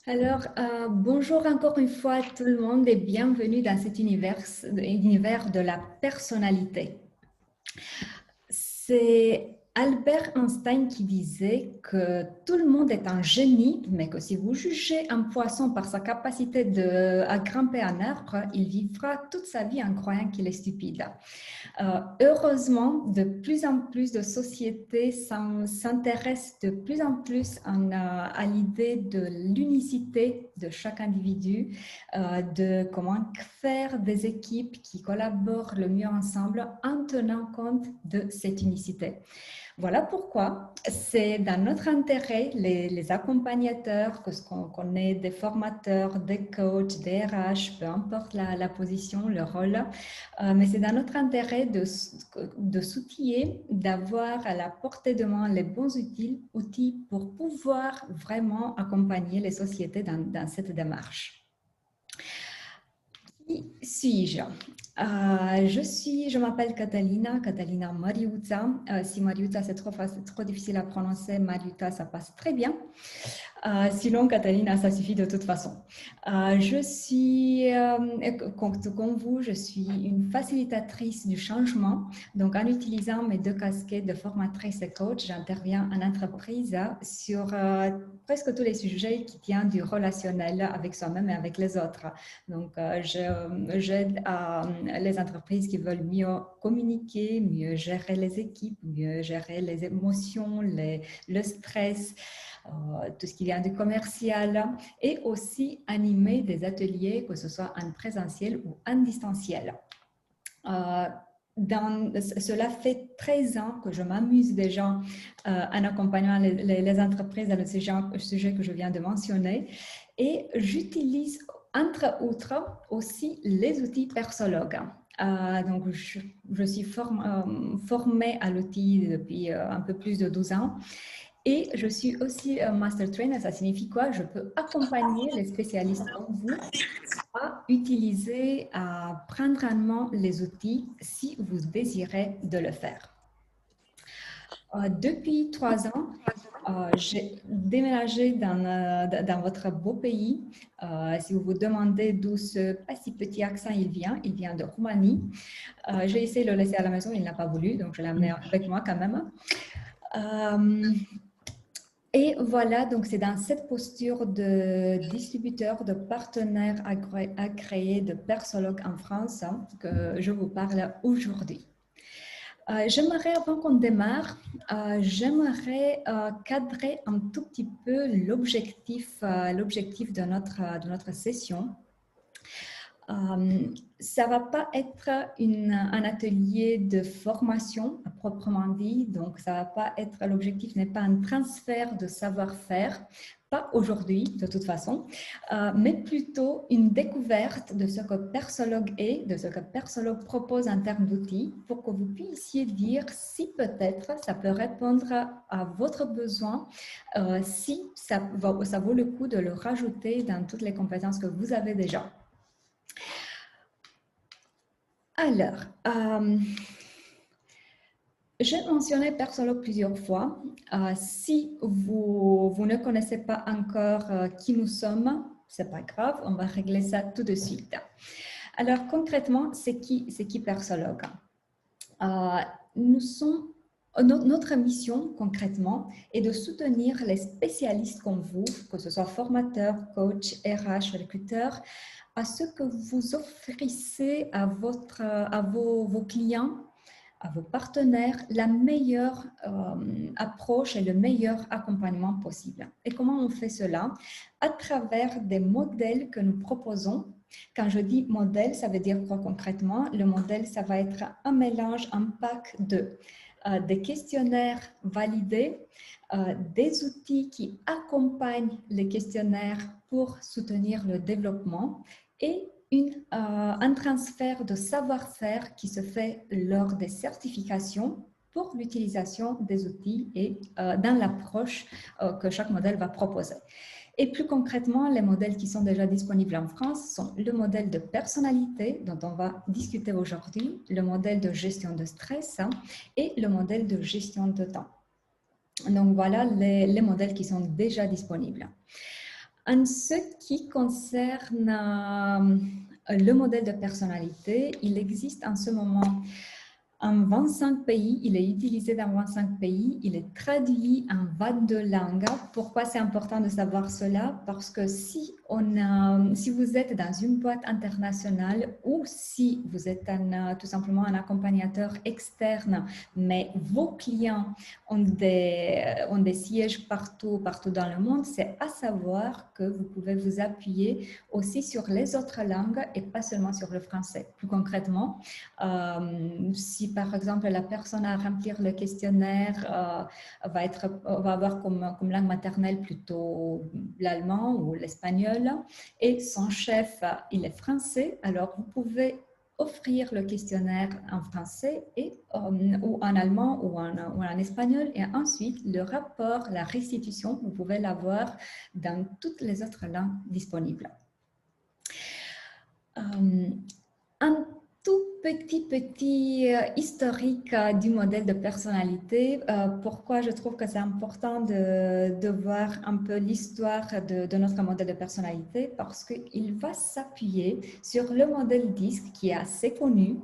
Bonjour encore une fois tout le monde et bienvenue dans cet univers de la personnalité. C'est Albert Einstein qui disait que tout le monde est un génie, mais que si vous jugez un poisson par sa capacité à grimper un arbre, il vivra toute sa vie en croyant qu'il est stupide. Heureusement, de plus en plus de sociétés s'intéressent de plus en plus à l'idée de l'unicité de chaque individu, de comment faire des équipes qui collaborent le mieux ensemble en tenant compte de cette unicité. Voilà pourquoi c'est dans notre intérêt, les accompagnateurs, que ce qu'on ait des formateurs, des coachs, des RH, peu importe la position, le rôle, mais c'est dans notre intérêt de s'outiller, d'avoir à la portée de main les bons outils pour pouvoir vraiment accompagner les sociétés dans cette démarche. Qui suis-je? Je m'appelle Catalina Mariuta. Si Mariuta c'est trop difficile à prononcer, Mariuta ça passe très bien. Sinon, Catalina, ça suffit de toute façon. Je suis, comme vous, je suis une facilitatrice du changement. Donc, en utilisant mes deux casquettes de formatrice et coach, j'interviens en entreprise sur presque tous les sujets qui tiennent du relationnel avec soi-même et avec les autres. Donc, j'aide les entreprises qui veulent mieux communiquer, mieux gérer les équipes, mieux gérer les émotions, le stress, tout ce qui vient du commercial, et aussi animer des ateliers, que ce soit en présentiel ou en distanciel. Cela fait 13 ans que je m'amuse déjà en accompagnant les entreprises dans le sujet que je viens de mentionner, et j'utilise entre autres aussi les outils Persologue. Donc, je suis formée à l'outil depuis un peu plus de 12 ans. Et je suis aussi Master Trainer. Ça signifie quoi? Je peux accompagner les spécialistes comme vous à utiliser, à prendre en main les outils si vous désirez de le faire. Depuis 3 ans, j'ai déménagé dans votre beau pays. Si vous vous demandez d'où ce pas si petit accent il vient de Roumanie. J'ai essayé de le laisser à la maison, il n'a pas voulu, donc je l'ai amené avec moi quand même. Et voilà, donc c'est dans cette posture de distributeur, de partenaire agréé de Persologue en France que je vous parle aujourd'hui. J'aimerais, avant qu'on démarre, j'aimerais cadrer un tout petit peu l'objectif de notre session. Ça ne va pas être un atelier de formation à proprement dit, donc ça va pas être, l'objectif n'est pas un transfert de savoir-faire, pas aujourd'hui de toute façon, mais plutôt une découverte de ce que Persologue est, de ce que Persologue propose en termes d'outils, pour que vous puissiez dire si peut-être ça peut répondre à votre besoin, si ça vaut le coup de le rajouter dans toutes les compétences que vous avez déjà. Alors, j'ai mentionné Persologue plusieurs fois. Si vous ne connaissez pas encore qui nous sommes, ce n'est pas grave, on va régler ça tout de suite. Alors, concrètement, c'est qui Persologue? Notre mission, concrètement, est de soutenir les spécialistes comme vous, que ce soit formateurs, coachs, RH, recruteurs, à ce que vous offrissez à vos clients, à vos partenaires, la meilleure approche et le meilleur accompagnement possible. Et comment on fait cela? À travers des modèles que nous proposons. Quand je dis modèle, ça veut dire quoi concrètement? Le modèle, ça va être un mélange, un pack des questionnaires validés, des outils qui accompagnent les questionnaires pour soutenir le développement, et un transfert de savoir-faire qui se fait lors des certifications pour l'utilisation des outils et dans l'approche que chaque modèle va proposer. Et plus concrètement, les modèles qui sont déjà disponibles en France sont le modèle de personnalité dont on va discuter aujourd'hui, le modèle de gestion de stress et le modèle de gestion de temps. Donc voilà les modèles qui sont déjà disponibles. En ce qui concerne le modèle de personnalité, il existe en ce moment en 25 pays, il est utilisé dans 25 pays, il est traduit en 22 langues. Pourquoi c'est important de savoir cela? Parce que si vous êtes dans une boîte internationale ou si vous êtes tout simplement un accompagnateur externe, mais vos clients ont des sièges partout dans le monde, c'est à savoir que vous pouvez vous appuyer aussi sur les autres langues et pas seulement sur le français. Plus concrètement, si par exemple la personne à remplir le questionnaire va avoir comme langue maternelle plutôt l'allemand ou l'espagnol et son chef il est français, alors vous pouvez offrir le questionnaire en français ou en allemand ou en espagnol et ensuite le rapport, la restitution, vous pouvez l'avoir dans toutes les autres langues disponibles. Un tout petit historique du modèle de personnalité. Pourquoi je trouve que c'est important de voir un peu l'histoire de notre modèle de personnalité? Parce qu'il va s'appuyer sur le modèle DISC qui est assez connu.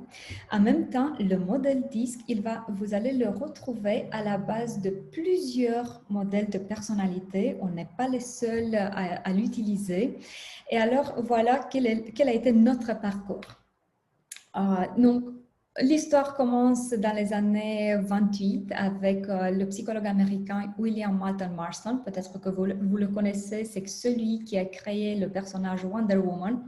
En même temps, le modèle DISC, vous allez le retrouver à la base de plusieurs modèles de personnalité. On n'est pas les seuls à l'utiliser. Et alors, voilà quel a été notre parcours. Donc, l'histoire commence dans les années 28 avec le psychologue américain William Moulton Marston. Peut-être que vous le connaissez, c'est celui qui a créé le personnage Wonder Woman.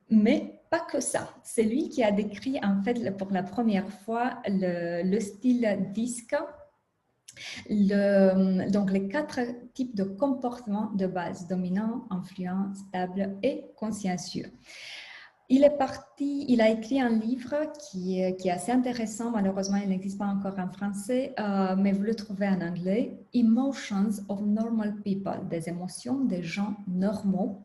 Mais pas que ça. C'est lui qui a décrit en fait pour la première fois le style DISC. Donc, les 4 types de comportements de base, dominant, influent, stable et consciencieux. Il a écrit un livre qui est assez intéressant. Malheureusement, il n'existe pas encore en français, mais vous le trouvez en anglais. Emotions of Normal People, des émotions des gens normaux.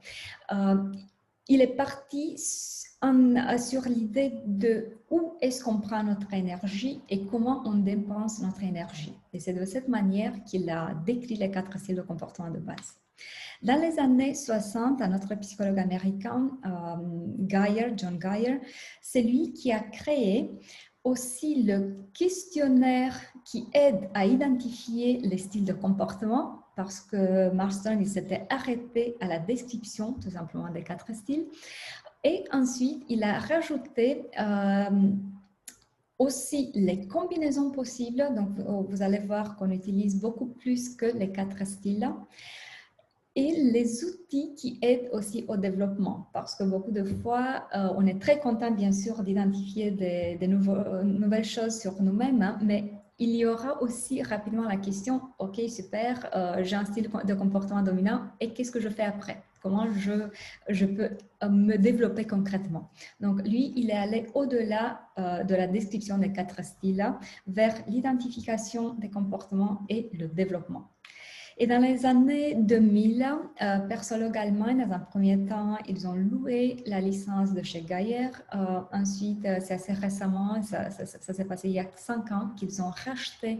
Il est parti sur l'idée de où est-ce qu'on prend notre énergie et comment on dépense notre énergie. Et c'est de cette manière qu'il a décrit les 4 styles de comportement de base. Dans les années 60, un autre psychologue américain, John Geyer, c'est lui qui a créé aussi le questionnaire qui aide à identifier les styles de comportement parce que Marston il s'était arrêté à la description tout simplement des 4 styles. Et ensuite, il a rajouté aussi les combinaisons possibles. Donc, vous allez voir qu'on utilise beaucoup plus que les 4 styles. Et les outils qui aident aussi au développement, parce que beaucoup de fois, on est très content, bien sûr, d'identifier des nouvelles choses sur nous-mêmes, hein, mais il y aura aussi rapidement la question, OK, super, j'ai un style de comportement dominant, et qu'est-ce que je fais après? Comment je peux me développer concrètement? Donc, lui, il est allé au-delà de la description des 4 styles vers l'identification des comportements et le développement. Et dans les années 2000, Persologue Allemagne, dans un premier temps, ils ont loué la licence de chez Geyer. Ensuite, c'est assez récemment, ça s'est passé il y a 5 ans, qu'ils ont racheté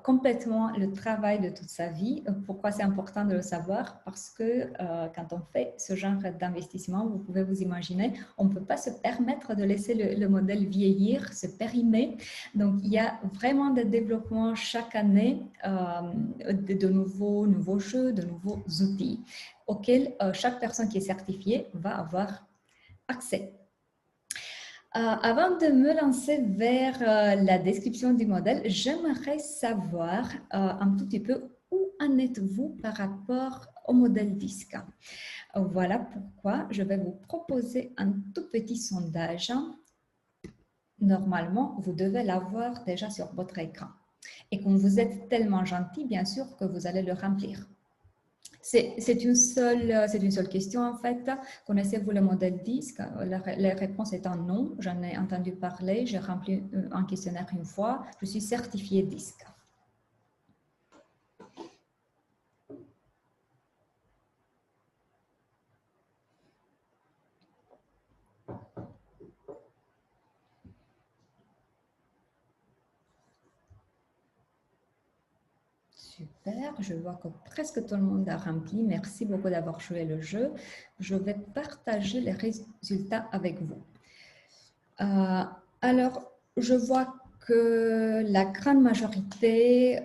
complètement le travail de toute sa vie. Pourquoi c'est important de le savoir? Parce que quand on fait ce genre d'investissement, vous pouvez vous imaginer, on ne peut pas se permettre de laisser le modèle vieillir, se périmer. Donc, il y a vraiment des développements chaque année de nouveaux jeux, de nouveaux outils auxquels chaque personne qui est certifiée va avoir accès. Avant de me lancer vers la description du modèle, j'aimerais savoir un tout petit peu où en êtes-vous par rapport au modèle DISC. Voilà pourquoi je vais vous proposer un tout petit sondage. Normalement, vous devez l'avoir déjà sur votre écran. Et comme vous êtes tellement gentil, bien sûr que vous allez le remplir. C'est une seule question en fait. Connaissez-vous le modèle DISC? La réponse est un non. J'en ai entendu parler. J'ai rempli un questionnaire une fois. Je suis certifiée DISC. Super, je vois que presque tout le monde a rempli. Merci beaucoup d'avoir joué le jeu. Je vais partager les résultats avec vous. Alors, je vois que la grande majorité,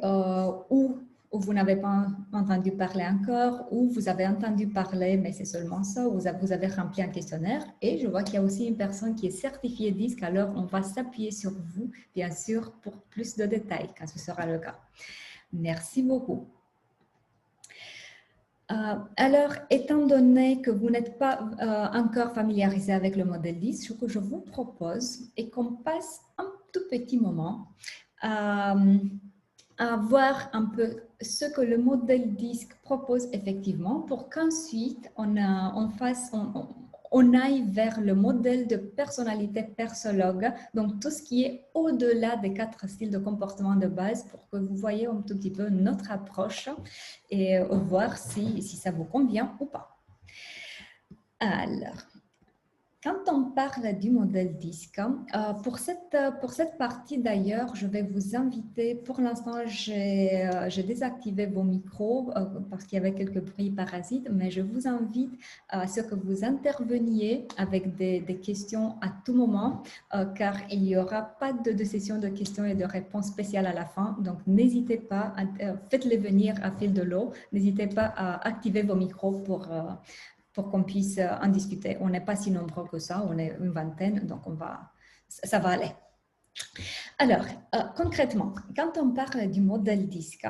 ou vous n'avez pas entendu parler encore, ou vous avez entendu parler, mais c'est seulement ça, vous avez rempli un questionnaire. Et je vois qu'il y a aussi une personne qui est certifiée DISC, alors on va s'appuyer sur vous, bien sûr, pour plus de détails, quand ce sera le cas. Merci beaucoup. Alors, étant donné que vous n'êtes pas encore familiarisé avec le modèle 10, ce que je vous propose est qu'on passe un tout petit moment à voir un peu ce que le modèle DISC propose effectivement pour qu'ensuite on aille vers le modèle de personnalité persologue, donc tout ce qui est au-delà des 4 styles de comportement de base pour que vous voyez un tout petit peu notre approche et voir si ça vous convient ou pas. Alors, quand on parle du modèle DISC, pour cette partie d'ailleurs, je vais vous inviter, pour l'instant j'ai désactivé vos micros parce qu'il y avait quelques bruits parasites, mais je vous invite à ce que vous interveniez avec des questions à tout moment, car il n'y aura pas de session de questions et de réponses spéciales à la fin, donc n'hésitez pas, faites-les venir à fil de l'eau, n'hésitez pas à activer vos micros pour qu'on puisse en discuter. On n'est pas si nombreux que ça, on est une vingtaine, donc ça va aller. Alors, concrètement, quand on parle du modèle DISC,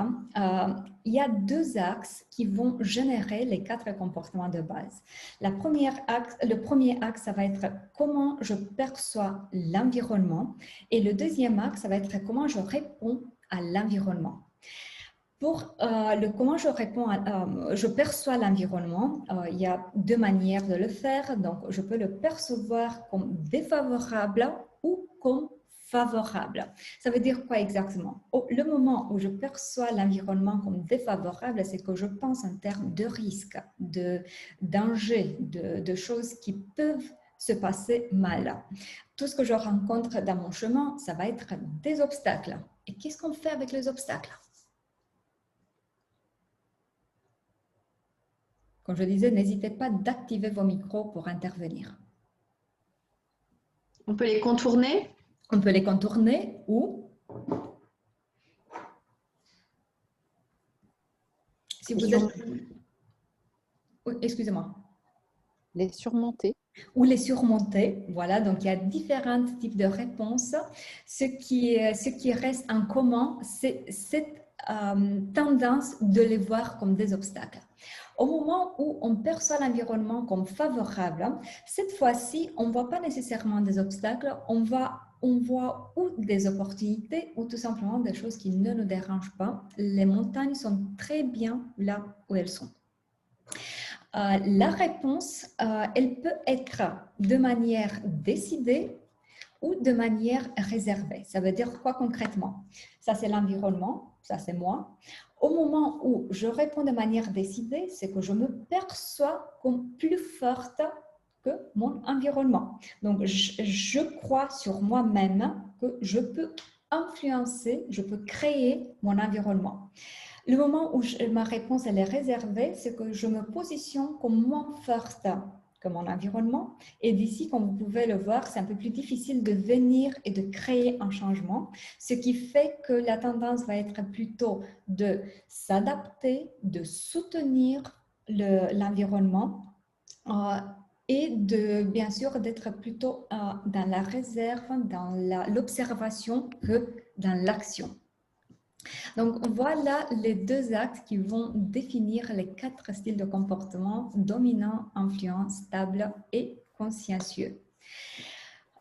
il y a 2 axes qui vont générer les 4 comportements de base. Le premier axe, ça va être comment je perçois l'environnement, et le deuxième axe, ça va être comment je réponds à l'environnement. Pour comment je perçois l'environnement, il y a 2 manières de le faire. Donc, je peux le percevoir comme défavorable ou comme favorable. Ça veut dire quoi exactement? Le moment où je perçois l'environnement comme défavorable, c'est que je pense en termes de risques, de dangers, de choses qui peuvent se passer mal. Tout ce que je rencontre dans mon chemin, ça va être des obstacles. Et qu'est-ce qu'on fait avec les obstacles? Comme je disais, n'hésitez pas d'activer vos micros pour intervenir. On peut les contourner? On peut les contourner ou, si vous êtes... Excusez-moi. Les surmonter. Ou les surmonter. Voilà, donc il y a différents types de réponses. Ce qui reste en commun, c'est cette tendance de les voir comme des obstacles. Au moment où on perçoit l'environnement comme favorable, cette fois-ci, on ne voit pas nécessairement des obstacles, on voit ou des opportunités ou tout simplement des choses qui ne nous dérangent pas. Les montagnes sont très bien là où elles sont. La réponse, elle peut être de manière décidée ou de manière réservée. Ça veut dire quoi concrètement? Ça, c'est l'environnement, ça, c'est moi. Au moment où je réponds de manière décidée, c'est que je me perçois comme plus forte que mon environnement. Donc, je crois sur moi-même que je peux influencer, je peux créer mon environnement. Le moment où ma réponse elle est réservée, c'est que je me positionne comme moins forte que mon environnement. Et d'ici, comme vous pouvez le voir, c'est un peu plus difficile de venir et de créer un changement, ce qui fait que la tendance va être plutôt de s'adapter, de soutenir l'environnement et bien sûr d'être plutôt dans la réserve, dans l'observation que dans l'action. Donc, voilà les 2 actes qui vont définir les 4 styles de comportement dominant, influent, stable et consciencieux.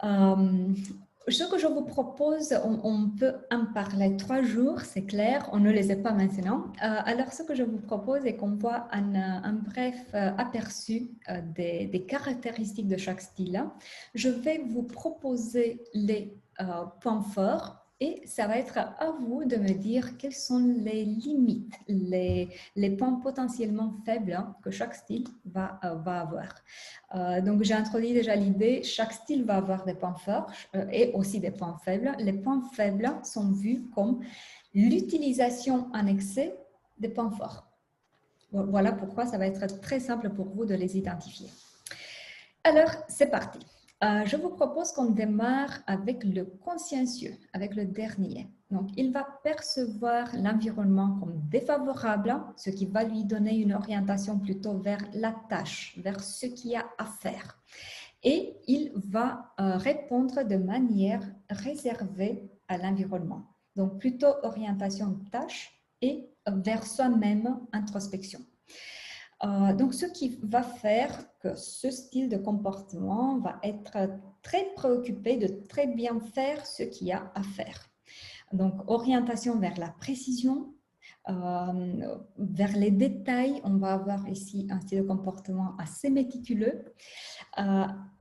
Ce que je vous propose, on peut en parler 3 jours, c'est clair, on ne les a pas maintenant. Alors, ce que je vous propose est qu'on voit un bref aperçu des caractéristiques de chaque style. Je vais vous proposer les points forts. Et ça va être à vous de me dire quelles sont les limites, les points potentiellement faibles que chaque style va avoir. Donc, j'ai introduit déjà l'idée, chaque style va avoir des points forts et aussi des points faibles. Les points faibles sont vus comme l'utilisation en excès des points forts. Voilà pourquoi ça va être très simple pour vous de les identifier. Alors, c'est parti. Je vous propose qu'on démarre avec le consciencieux, avec le dernier. Donc, il va percevoir l'environnement comme défavorable, ce qui va lui donner une orientation plutôt vers la tâche, vers ce qu'il y a à faire. Et il va répondre de manière réservée à l'environnement. Donc, plutôt orientation tâche et vers soi-même introspection. Donc, ce qui va faire que ce style de comportement va être très préoccupé de très bien faire ce qu'il y a à faire. Donc, orientation vers la précision, vers les détails. On va avoir ici un style de comportement assez méticuleux.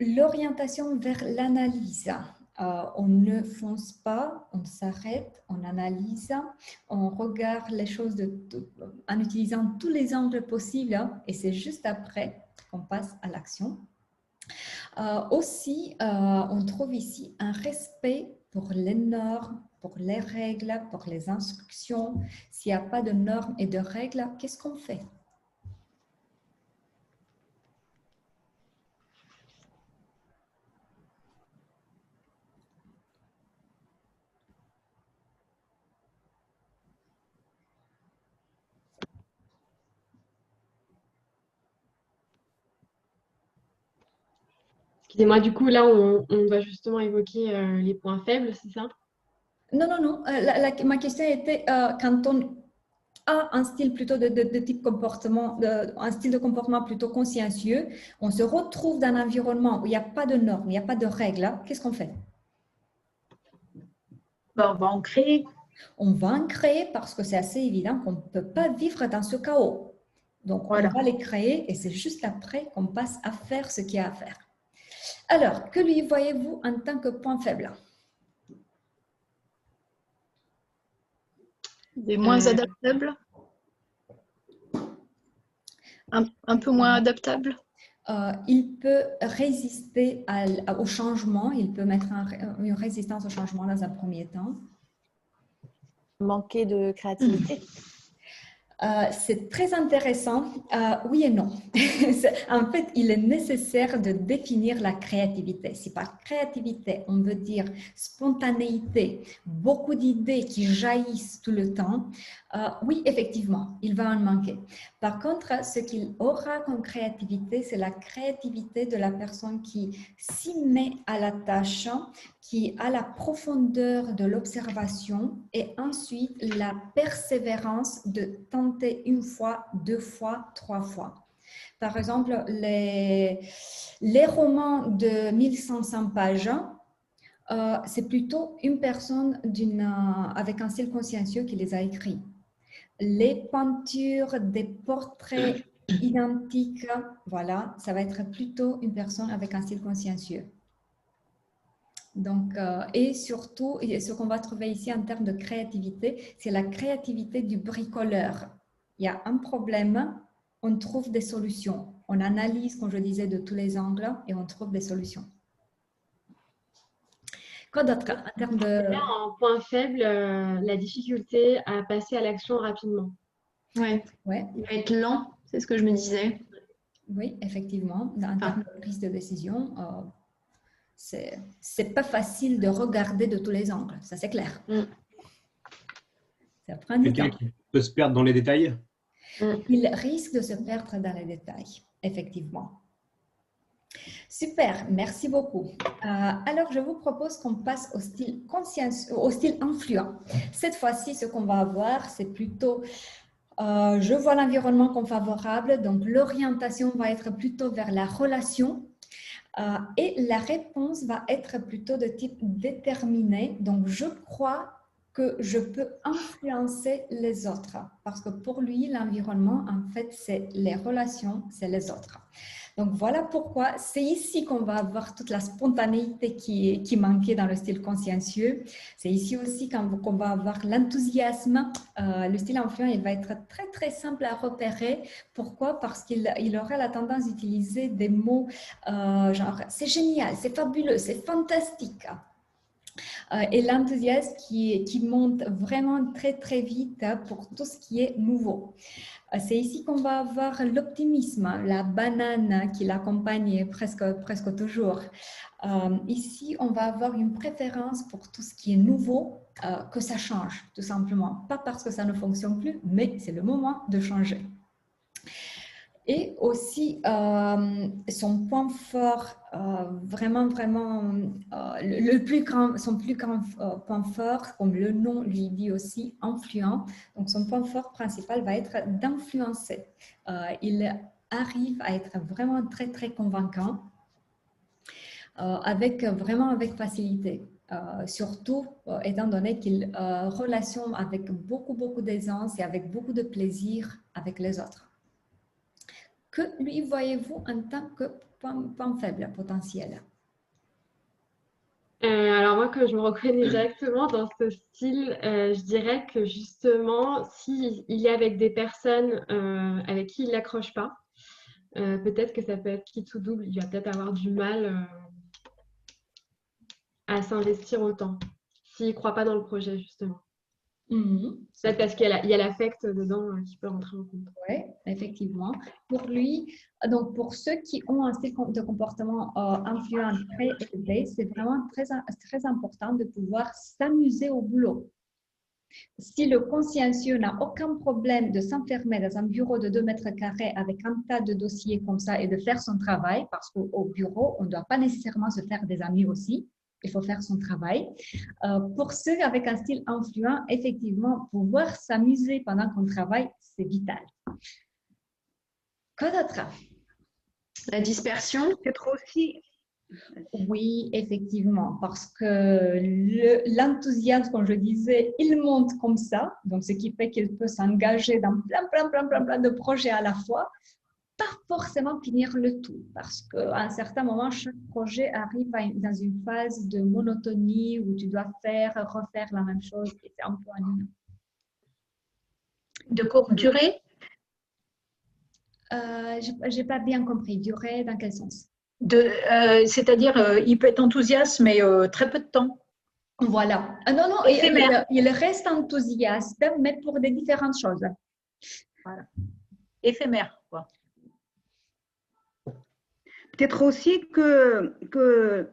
L'orientation vers l'analyse. On ne fonce pas, on s'arrête, on analyse, on regarde les choses en utilisant tous les angles possibles et c'est juste après qu'on passe à l'action. Aussi, on trouve ici un respect pour les normes, pour les règles, pour les instructions. S'il n'y a pas de normes et de règles, qu'est-ce qu'on fait? Excusez-moi, du coup, là, on va justement évoquer les points faibles, c'est ça? Non, non, non. Ma question était quand on a un style plutôt de type comportement, un style de comportement plutôt consciencieux, on se retrouve dans un environnement où il n'y a pas de normes, il n'y a pas de règles. Qu'est-ce qu'on fait? On va en créer. On va en créer parce que c'est assez évident qu'on ne peut pas vivre dans ce chaos. Donc, Voilà. on va les créer et c'est juste après qu'on passe à faire ce qu'il y a à faire. Alors, que lui voyez-vous en tant que point faible? Des moins adaptables. Un peu moins adaptable. Il peut résister au changement, il peut mettre une résistance au changement dans un premier temps. Manquer de créativité. C'est très intéressant, oui et non. En fait, il est nécessaire de définir la créativité. Si par créativité, on veut dire spontanéité, beaucoup d'idées qui jaillissent tout le temps, oui, effectivement, il va en manquer. Par contre, ce qu'il aura comme créativité, c'est la créativité de la personne qui s'y met à la tâche, qui a la profondeur de l'observation et ensuite la persévérance de tenter une fois, deux fois, trois fois. Par exemple, les romans de 1500 pages, c'est plutôt une personne avec un style consciencieux qui les a écrits. Les peintures des portraits identiques, voilà, ça va être plutôt une personne avec un style consciencieux. Donc, et surtout, ce qu'on va trouver ici en termes de créativité, c'est la créativité du bricoleur. Il y a un problème, on trouve des solutions. On analyse, comme je disais, de tous les angles et on trouve des solutions. Quoi d'autre en termes de... Là, en point faible, la difficulté à passer à l'action rapidement. Ouais. Ouais. Il va être lent, c'est ce que je me disais. Oui, effectivement. En termes de prise de décision, c'est pas facile de regarder de tous les angles, ça c'est clair. Ça prend du temps. Quelqu'un qui peut se perdre dans les détails? Il risque de se perdre dans les détails, effectivement. Super, merci beaucoup. Alors, je vous propose qu'on passe au style au style influent. Cette fois-ci, ce qu'on va avoir, c'est plutôt, je vois l'environnement comme favorable, donc l'orientation va être plutôt vers la relation. Et la réponse va être plutôt de type déterminé. Donc, je crois que je peux influencer les autres. Parce que pour lui, l'environnement, en fait, c'est les relations, c'est les autres. Donc, voilà pourquoi c'est ici qu'on va avoir toute la spontanéité qui manquait dans le style consciencieux. C'est ici aussi qu'on va avoir l'enthousiasme. Le style influent, il va être très, très simple à repérer. Pourquoi? Parce qu'il aura la tendance d'utiliser des mots genre « c'est génial, c'est fabuleux, c'est fantastique ». Et l'enthousiasme qui monte vraiment très, très vite pour tout ce qui est nouveau. C'est ici qu'on va avoir l'optimisme, la banane qui l'accompagne presque toujours. Ici, on va avoir une préférence pour tout ce qui est nouveau, que ça change, tout simplement. Pas parce que ça ne fonctionne plus, mais c'est le moment de changer. Et aussi, son point fort, son plus grand point fort, comme le nom lui dit aussi, influent. Donc, son point fort principal va être d'influencer. Il arrive à être vraiment très, très convaincant, vraiment avec facilité. Surtout étant donné qu'il relationne avec beaucoup, beaucoup d'aisance et avec beaucoup de plaisir avec les autres. Que lui voyez-vous en tant que point faible potentiel? Alors moi, que je me reconnais directement dans ce style, je dirais que justement, s'il est avec des personnes avec qui il n'accroche pas, peut-être que ça peut être quitte ou double, il va peut-être avoir du mal à s'investir autant, s'il ne croit pas dans le projet, justement. Peut-être parce qu'il y a l'affect dedans qui peut rentrer en compte. Oui, effectivement. Pour lui, donc pour ceux qui ont un style de comportement influent très élevé, c'est vraiment très, très important de pouvoir s'amuser au boulot. Si le consciencieux n'a aucun problème de s'enfermer dans un bureau de 2 mètres carrés avec un tas de dossiers comme ça et de faire son travail, parce qu'au bureau, on ne doit pas nécessairement se faire des amis aussi, il faut faire son travail. Pour ceux avec un style influent, effectivement, pouvoir s'amuser pendant qu'on travaille, c'est vital. Quoi d'autre? La dispersion. Peut-être aussi, Oui, effectivement, parce que l'enthousiasme, comme je disais, il monte comme ça, donc ce qui fait qu'il peut s'engager dans plein de projets à la fois, pas forcément finir le tout, parce qu'à un certain moment, chaque projet arrive dans une phase de monotonie où tu dois refaire la même chose et c'est un peu ennuyant. de courte durée, Je n'ai pas bien compris, durée dans quel sens? c'est-à-dire il peut être enthousiaste, mais très peu de temps. Voilà. Non, non, Éphémère. il reste enthousiaste, mais pour des différentes choses. Voilà. Éphémère, quoi. Peut-être aussi que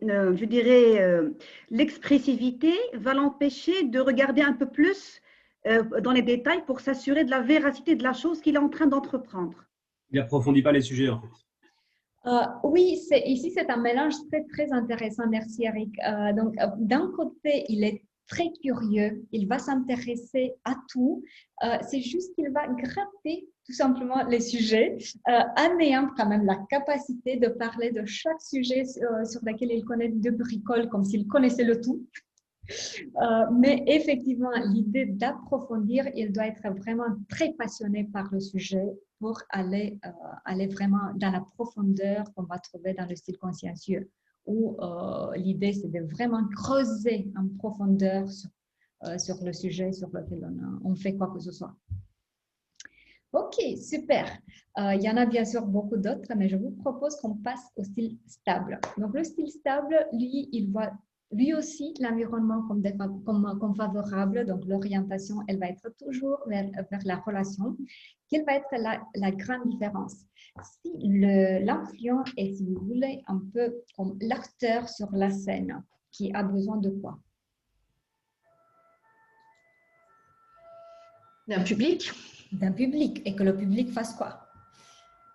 je dirais, l'expressivité va l'empêcher de regarder un peu plus dans les détails pour s'assurer de la véracité de la chose qu'il est en train d'entreprendre. Il n'approfondit pas les sujets, en fait. Oui, ici, c'est un mélange très, très intéressant. Merci, Eric. Donc, d'un côté, il est très curieux, il va s'intéresser à tout. C'est juste qu'il va gratter tout simplement les sujets, en ayant quand même la capacité de parler de chaque sujet sur lequel il connaît de bricoles, comme s'il connaissait le tout. Mais effectivement, l'idée d'approfondir, il doit être vraiment très passionné par le sujet pour aller vraiment dans la profondeur qu'on va trouver dans le style consciencieux, où l'idée, c'est de vraiment creuser en profondeur sur le sujet sur lequel on fait quoi que ce soit. Ok, super. Il y en a bien sûr beaucoup d'autres, mais je vous propose qu'on passe au style stable. Donc, le style stable, lui, il voit lui aussi l'environnement comme favorable. Donc, l'orientation, elle va être toujours vers la relation. Quelle va être la grande différence? Si l'influent est, si vous voulez, un peu comme l'acteur sur la scène, qui a besoin de quoi? D'un public. D'un public, et que le public fasse quoi?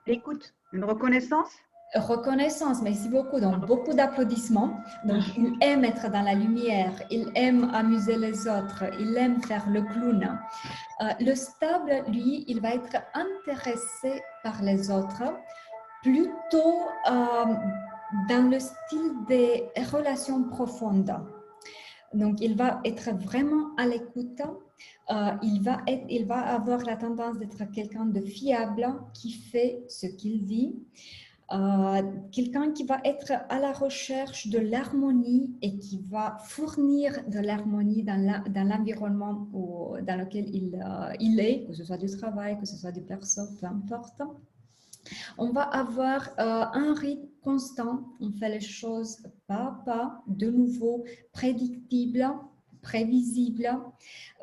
L'écoute, une reconnaissance. Reconnaissance, merci beaucoup. Donc, beaucoup d'applaudissements. Donc, il aime être dans la lumière, il aime amuser les autres, il aime faire le clown. Le stable, lui, il va être intéressé par les autres, plutôt dans le style des relations profondes. Donc, il va être vraiment à l'écoute. Il va avoir la tendance d'être quelqu'un de fiable qui fait ce qu'il dit. Quelqu'un qui va être à la recherche de l'harmonie et qui va fournir de l'harmonie dans l'environnement dans lequel il est, que ce soit du travail, que ce soit du perso, peu importe. On va avoir un rythme constant, on fait les choses pas à pas, de nouveau prédictible, prévisible.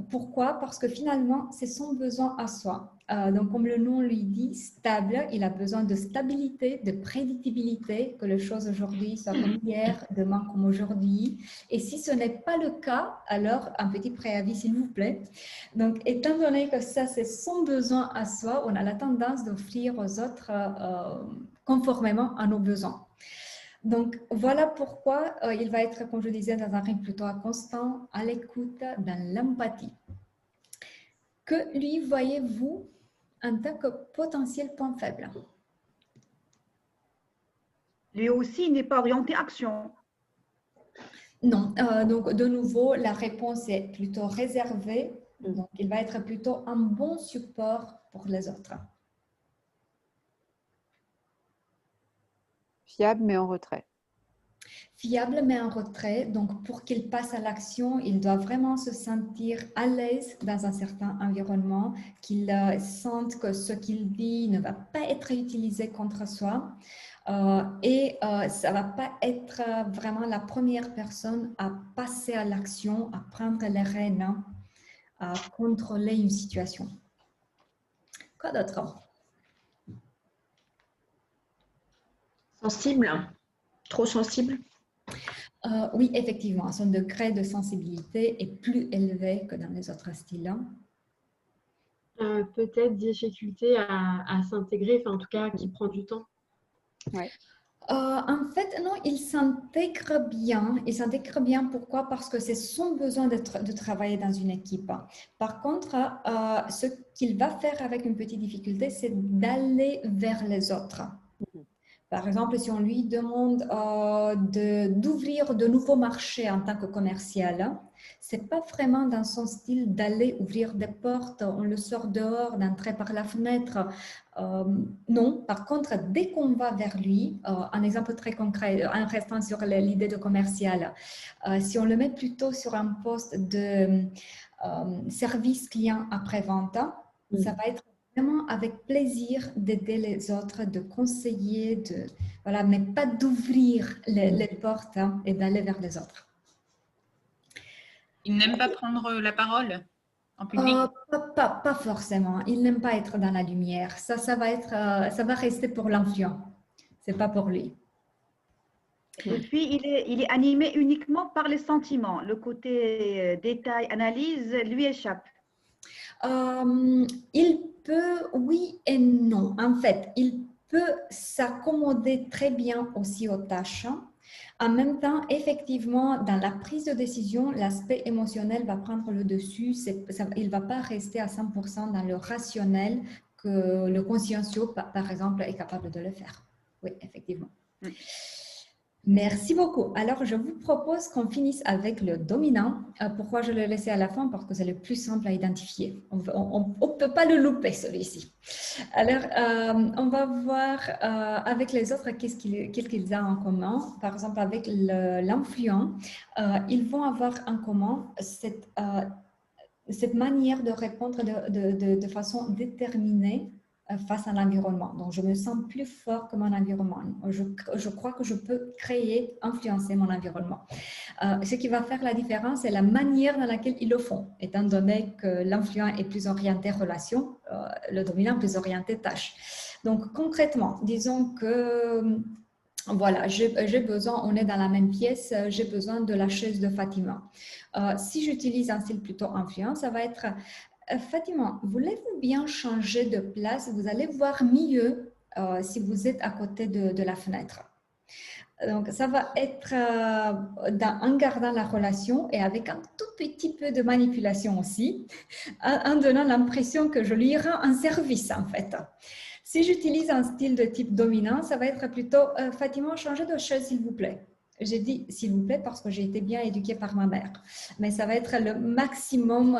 Pourquoi? Parce que finalement, c'est son besoin à soi. Donc, comme le nom lui dit, stable, il a besoin de stabilité, de prédictibilité, que les choses aujourd'hui soient comme hier, demain comme aujourd'hui. Et si ce n'est pas le cas, alors un petit préavis, s'il vous plaît. Donc, étant donné que ça, c'est son besoin à soi, on a la tendance d'offrir aux autres conformément à nos besoins. Donc, voilà pourquoi il va être, comme je disais, dans un rythme plutôt constant, à l'écoute, dans l'empathie. Que lui voyez-vous en tant que potentiel point faible? Lui aussi, il n'est pas orienté action. Non, donc de nouveau, la réponse est plutôt réservée. Donc, il va être plutôt un bon support pour les autres. Fiable, mais en retrait. Fiable, mais en retrait. Donc, pour qu'il passe à l'action, il doit vraiment se sentir à l'aise dans un certain environnement, qu'il sente que ce qu'il dit ne va pas être utilisé contre soi. Ça ne va pas être vraiment la première personne à passer à l'action, à prendre les rênes, à contrôler une situation. Quoi d'autre? Sensible? Trop sensible? Oui, effectivement, son degré de sensibilité est plus élevé que dans les autres styles. Peut-être difficulté à s'intégrer, enfin en tout cas qui prend du temps. Ouais. En fait, non, il s'intègre bien. Il s'intègre bien, pourquoi? Parce que c'est son besoin de travailler dans une équipe. Par contre, ce qu'il va faire avec une petite difficulté, c'est d'aller vers les autres. Par exemple, si on lui demande d'ouvrir de nouveaux marchés en tant que commercial, ce n'est pas vraiment dans son style d'aller ouvrir des portes, on le sort dehors, d'entrer par la fenêtre. Non, par contre, dès qu'on va vers lui, un exemple très concret, en restant sur l'idée de commercial, si on le met plutôt sur un poste de service client après-vente, ça va être vraiment avec plaisir d'aider les autres, de conseiller, voilà, mais pas d'ouvrir les portes et d'aller vers les autres. Il n'aime pas prendre la parole en public? Pas forcément. Il n'aime pas être dans la lumière. Ça va rester pour l'influent. C'est pas pour lui. Et puis, il est animé uniquement par les sentiments. Le côté détail, analyse, lui échappe. Il peut, oui et non. En fait, il peut s'accommoder très bien aussi aux tâches. En même temps, effectivement, dans la prise de décision, l'aspect émotionnel va prendre le dessus. Il ne va pas rester à 100% dans le rationnel que le consciencieux, par exemple, est capable de le faire. Oui, effectivement. Merci beaucoup. Alors, je vous propose qu'on finisse avec le dominant. Pourquoi je l'ai laissé à la fin? Parce que c'est le plus simple à identifier. On ne peut pas le louper, celui-ci. Alors, on va voir avec les autres qu'est-ce qu'ils ont en commun. Par exemple, avec l'influent, ils vont avoir en commun cette manière de répondre de façon déterminée face à l'environnement. Donc, je me sens plus fort que mon environnement. Je crois que je peux créer, influencer mon environnement. Ce qui va faire la différence, c'est la manière dans laquelle ils le font. Étant donné que l'influent est plus orienté relation, le dominant plus orienté tâche. Donc, concrètement, disons que voilà, j'ai besoin, on est dans la même pièce, j'ai besoin de la chaise de Fatima. Si j'utilise un style plutôt influent, ça va être Fatima, voulez-vous bien changer de place? Vous allez voir mieux si vous êtes à côté de la fenêtre. Donc, ça va être en gardant la relation et avec un tout petit peu de manipulation aussi, en donnant l'impression que je lui rends un service en fait. Si j'utilise un style de type dominant, ça va être plutôt Fatima, changez de chaise s'il vous plaît. J'ai dit s'il vous plaît parce que j'ai été bien éduquée par ma mère. Mais ça va être le maximum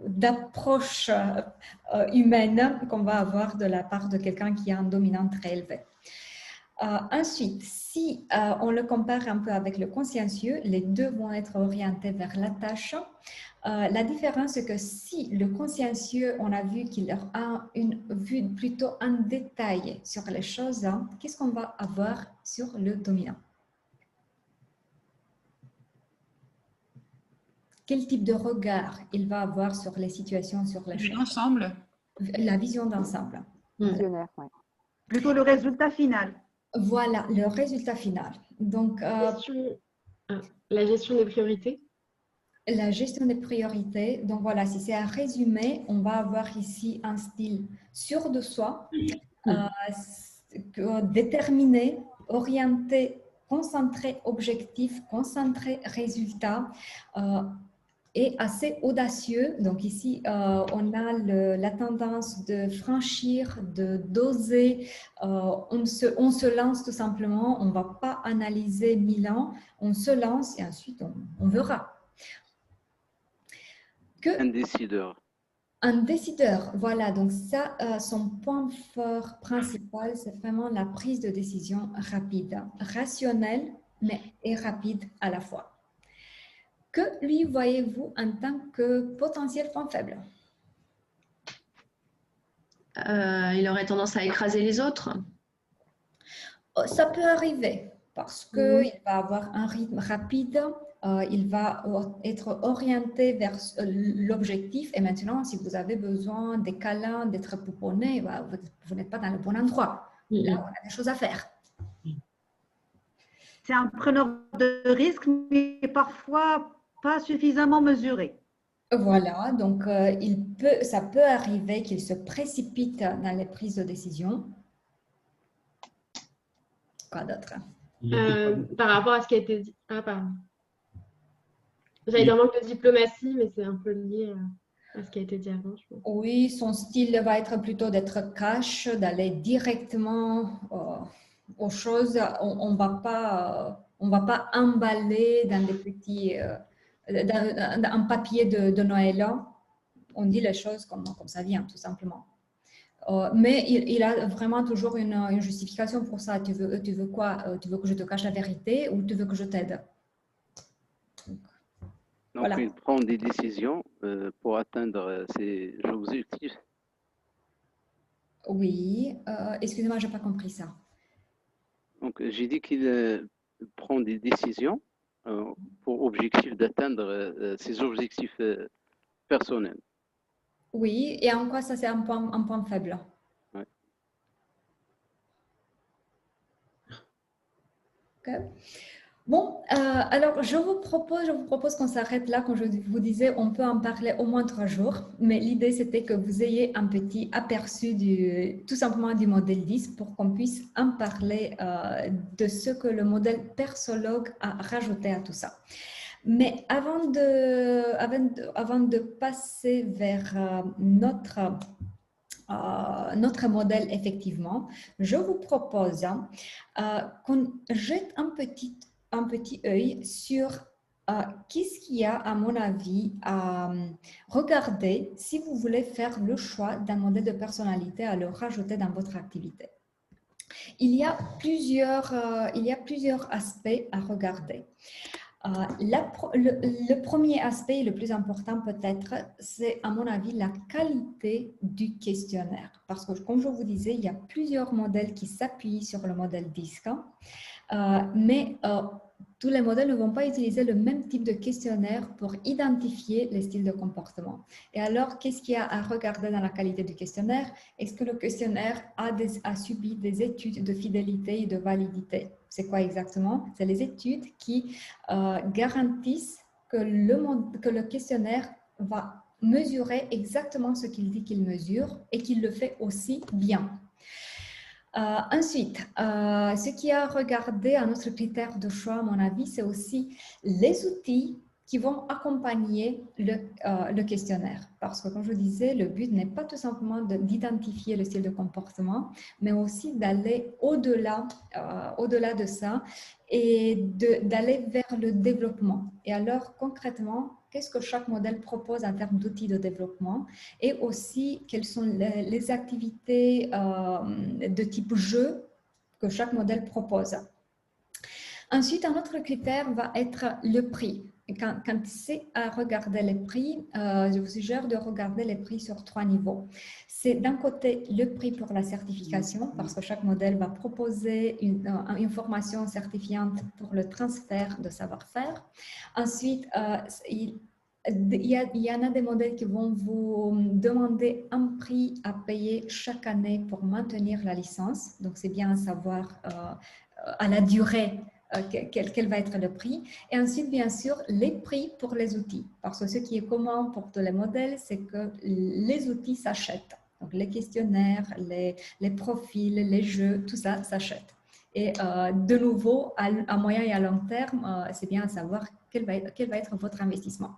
d'approche humaine qu'on va avoir de la part de quelqu'un qui a un dominant très élevé. Ensuite, si on le compare un peu avec le consciencieux, les deux vont être orientés vers la tâche. La différence, c'est que si le consciencieux, on a vu qu'il a une vue plutôt en détail sur les choses, hein, qu'est-ce qu'on va avoir sur le dominant? Quel type de regard il va avoir sur les situations, sur les choses? L'ensemble. La vision d'ensemble. Visionnaire, ouais. Plutôt le résultat final. Voilà le résultat final. Donc, La gestion des priorités. la gestion des priorités. Donc voilà, si c'est un résumé, on va avoir ici un style sûr de soi, déterminé, orienté, concentré, objectif, concentré, résultat. Et assez audacieux. Donc ici, on a la tendance de franchir, d'oser. On se lance tout simplement. On ne va pas analyser 1000 ans. On se lance et ensuite, on verra. Un décideur. Un décideur, voilà. Donc ça, son point fort principal, c'est vraiment la prise de décision rapide, rationnelle, mais et rapide à la fois. Que lui voyez-vous en tant que potentiel point faible? Il aurait tendance à écraser les autres. Ça peut arriver parce qu'il va avoir un rythme rapide, il va être orienté vers l'objectif. Et maintenant, si vous avez besoin des câlins, d'être pouponné, vous n'êtes pas dans le bon endroit. Là, on a des choses à faire. C'est un preneur de risque, mais parfois pas suffisamment mesuré. Voilà, donc ça peut arriver qu'il se précipite dans les prises de décision. Quoi d'autre? Par rapport à ce qui a été dit. Ah, pardon. J'allais dire manque de diplomatie, mais c'est un peu lié à ce qui a été dit avant, je pense. Oui, son style va être plutôt d'être cash, d'aller directement aux choses. On ne va pas emballer dans des petits... un papier de Noël. On dit les choses comme ça vient, tout simplement. Mais il a vraiment toujours une justification pour ça. Tu veux quoi? Tu veux que je te cache la vérité ou tu veux que je t'aide? Donc, voilà. il prend des décisions pour atteindre ses objectifs. Oui. Excusez-moi, je n'ai pas compris ça. Donc, j'ai dit qu'il prend des décisions pour objectif d'atteindre ses objectifs personnels. Oui, et en quoi ça c'est un point faible? Ouais. Okay. Bon, alors je vous propose qu'on s'arrête là. Comme je vous disais, on peut en parler au moins 3 jours, mais l'idée c'était que vous ayez un petit aperçu tout simplement du modèle 10 pour qu'on puisse en parler de ce que le modèle persologue a rajouté à tout ça. Mais avant de passer vers notre modèle, effectivement, je vous propose qu'on jette un petit œil sur qu'est-ce qu'il y a, à mon avis, à regarder si vous voulez faire le choix d'un modèle de personnalité à le rajouter dans votre activité. Il y a plusieurs aspects à regarder. Le premier aspect, le plus important peut-être, c'est à mon avis la qualité du questionnaire. Parce que comme je vous disais, il y a plusieurs modèles qui s'appuient sur le modèle DISC, mais tous les modèles ne vont pas utiliser le même type de questionnaire pour identifier les styles de comportement. Et alors, qu'est-ce qu'il y a à regarder dans la qualité du questionnaire? Est-ce que le questionnaire a subi des études de fidélité et de validité? C'est quoi exactement? C'est les études qui garantissent que le questionnaire va mesurer exactement ce qu'il dit qu'il mesure et qu'il le fait aussi bien. Ensuite, ce qui a regardé à notre critère de choix, à mon avis, c'est aussi les outils qui vont accompagner le questionnaire. Parce que, comme je disais, le but n'est pas tout simplement d'identifier le style de comportement, mais aussi d'aller au-delà de ça et d'aller vers le développement. Et alors, concrètement, qu'est-ce que chaque modèle propose en termes d'outils de développement et aussi quelles sont les activités de type jeu que chaque modèle propose. Ensuite, un autre critère va être le prix. Quand c'est à regarder les prix, je vous suggère de regarder les prix sur 3 niveaux. C'est d'un côté le prix pour la certification, parce que chaque modèle va proposer une formation certifiante pour le transfert de savoir-faire. Ensuite, il y en a des modèles qui vont vous demander un prix à payer chaque année pour maintenir la licence. Donc, c'est bien à savoir à la durée quel va être le prix. Et ensuite, bien sûr, les prix pour les outils. Parce que ce qui est commun pour tous les modèles, c'est que les outils s'achètent. Donc, les questionnaires, les profils, les jeux, tout ça s'achète. Et de nouveau, à moyen et à long terme, c'est bien à savoir quel va être votre investissement.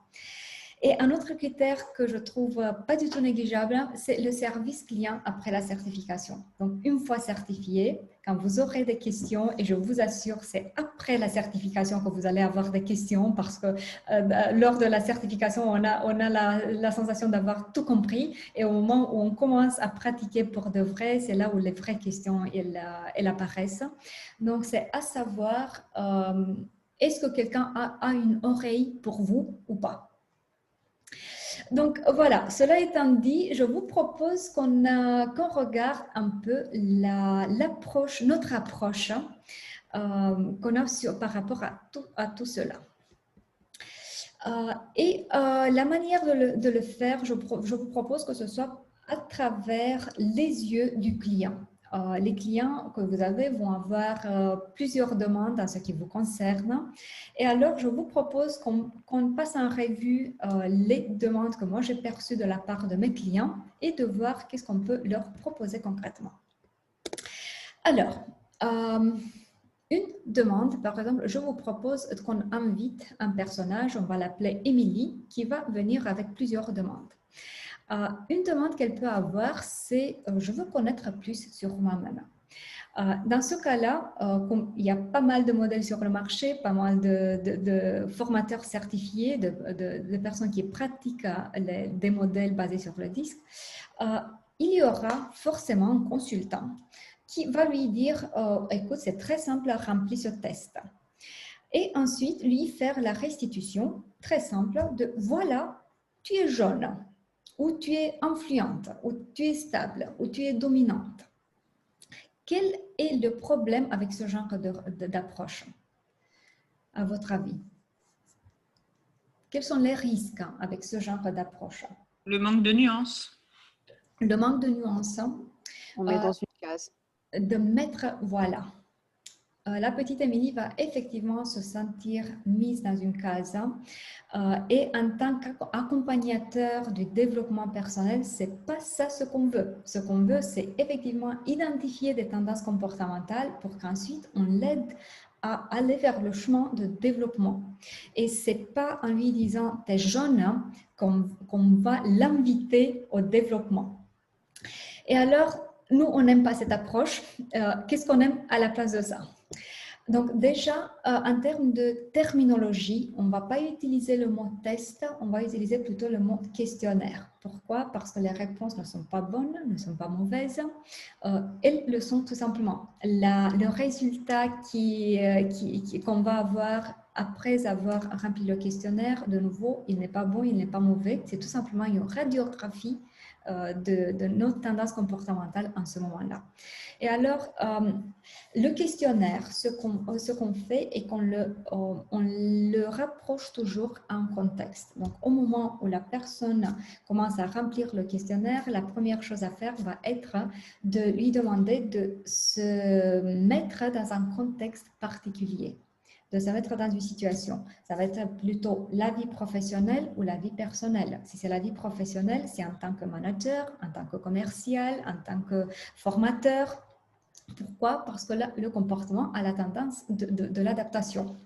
Et un autre critère que je trouve pas du tout négligeable, c'est le service client après la certification. Donc, une fois certifié, quand vous aurez des questions, et je vous assure, c'est après la certification que vous allez avoir des questions parce que lors de la certification, on a la sensation d'avoir tout compris et au moment où on commence à pratiquer pour de vrai, c'est là où les vraies questions elles apparaissent. Donc, c'est à savoir, est-ce que quelqu'un a une oreille pour vous ou pas? Donc voilà, cela étant dit, je vous propose qu'on regarde un peu notre approche qu'on a par rapport à tout cela. La manière de le faire, je vous propose que ce soit à travers les yeux du client. Les clients que vous avez vont avoir plusieurs demandes en ce qui vous concerne. Et alors, je vous propose qu'on passe en revue les demandes que moi j'ai perçues de la part de mes clients et de voir qu'est-ce qu'on peut leur proposer concrètement. Alors, une demande, par exemple, je vous propose qu'on invite un personnage, on va l'appeler Émilie, qui va venir avec plusieurs demandes. Une demande qu'elle peut avoir, c'est « je veux connaître plus sur moi-même ». Dans ce cas-là, il y a pas mal de modèles sur le marché, pas mal de formateurs certifiés, de personnes qui pratiquent des modèles basés sur le disque, il y aura forcément un consultant qui va lui dire « écoute, c'est très simple, remplis ce test ». Et ensuite, lui faire la restitution très simple de « voilà, tu es jaune ». Ou tu es influente, ou tu es stable, ou tu es dominante. Quel est le problème avec ce genre d'approche, à votre avis? Quels sont les risques avec ce genre d'approche? Le manque de nuances. Le manque de nuances. On met dans une case. De mettre, voilà. La petite Émilie va effectivement se sentir mise dans une case et en tant qu'accompagnateur du développement personnel, c'est pas ça ce qu'on veut. Ce qu'on veut, c'est effectivement identifier des tendances comportementales pour qu'ensuite on l'aide à aller vers le chemin de développement. Et c'est pas en lui disant t'es jeune qu'on va l'inviter au développement. Et alors, nous, on n'aime pas cette approche. Qu'est-ce qu'on aime à la place de ça? Donc déjà, en termes de terminologie, on ne va pas utiliser le mot test, on va utiliser plutôt le mot questionnaire. Pourquoi? Parce que les réponses ne sont pas bonnes, ne sont pas mauvaises. Elles le sont tout simplement. Le résultat qu'on va avoir après avoir rempli le questionnaire, de nouveau, il n'est pas bon, il n'est pas mauvais. C'est tout simplement une radiographie de nos tendances comportementales en ce moment-là. Et alors, le questionnaire, ce qu'on fait est qu'on le rapproche toujours en contexte. Donc, au moment où la personne commence à remplir le questionnaire, la première chose à faire va être de lui demander de se mettre dans un contexte particulier, de se mettre dans une situation. Ça va être plutôt la vie professionnelle ou la vie personnelle. Si c'est la vie professionnelle, c'est en tant que manager, en tant que commercial, en tant que formateur. Pourquoi? Parce que là, le comportement a la tendance de l'adaptation.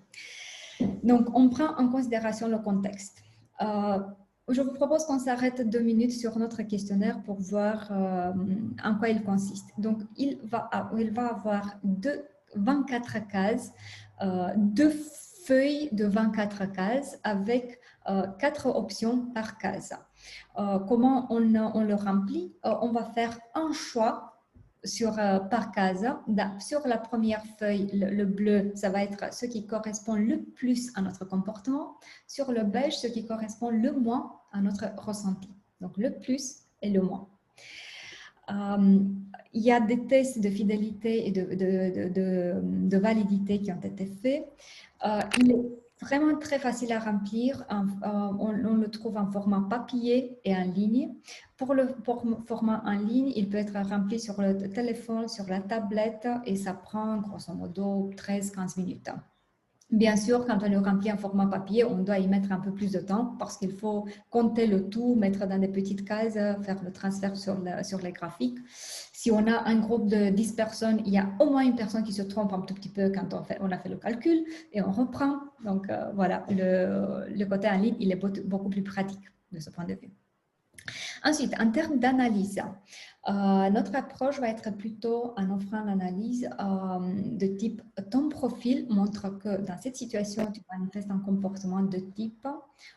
Donc, on prend en considération le contexte. Je vous propose qu'on s'arrête 2 minutes sur notre questionnaire pour voir en quoi il consiste. Donc, il va avoir 24 cases, 2 feuilles de 24 cases avec 4 options par case. Comment on le remplit? On va faire un choix par case. Sur la première feuille, le bleu, ça va être ce qui correspond le plus à notre comportement. Sur le beige, ce qui correspond le moins à notre ressenti. Donc, le plus et le moins. Il y a des tests de fidélité et de validité qui ont été faits. Il est vraiment très facile à remplir. On le trouve en format papier et en ligne. Pour le format en ligne, il peut être rempli sur le téléphone, sur la tablette et ça prend grosso modo 13-15 minutes. Bien sûr, quand on le remplit en format papier, on doit y mettre un peu plus de temps parce qu'il faut compter le tout, mettre dans des petites cases, faire le transfert sur les graphiques. Si on a un groupe de 10 personnes, il y a au moins une personne qui se trompe un tout petit peu quand on a fait le calcul et on reprend. Donc voilà, le côté en ligne, il est beaucoup plus pratique de ce point de vue. Ensuite, en termes d'analyse, notre approche va être plutôt en offrant l'analyse de type ton profil montre que dans cette situation, tu manifestes un comportement de type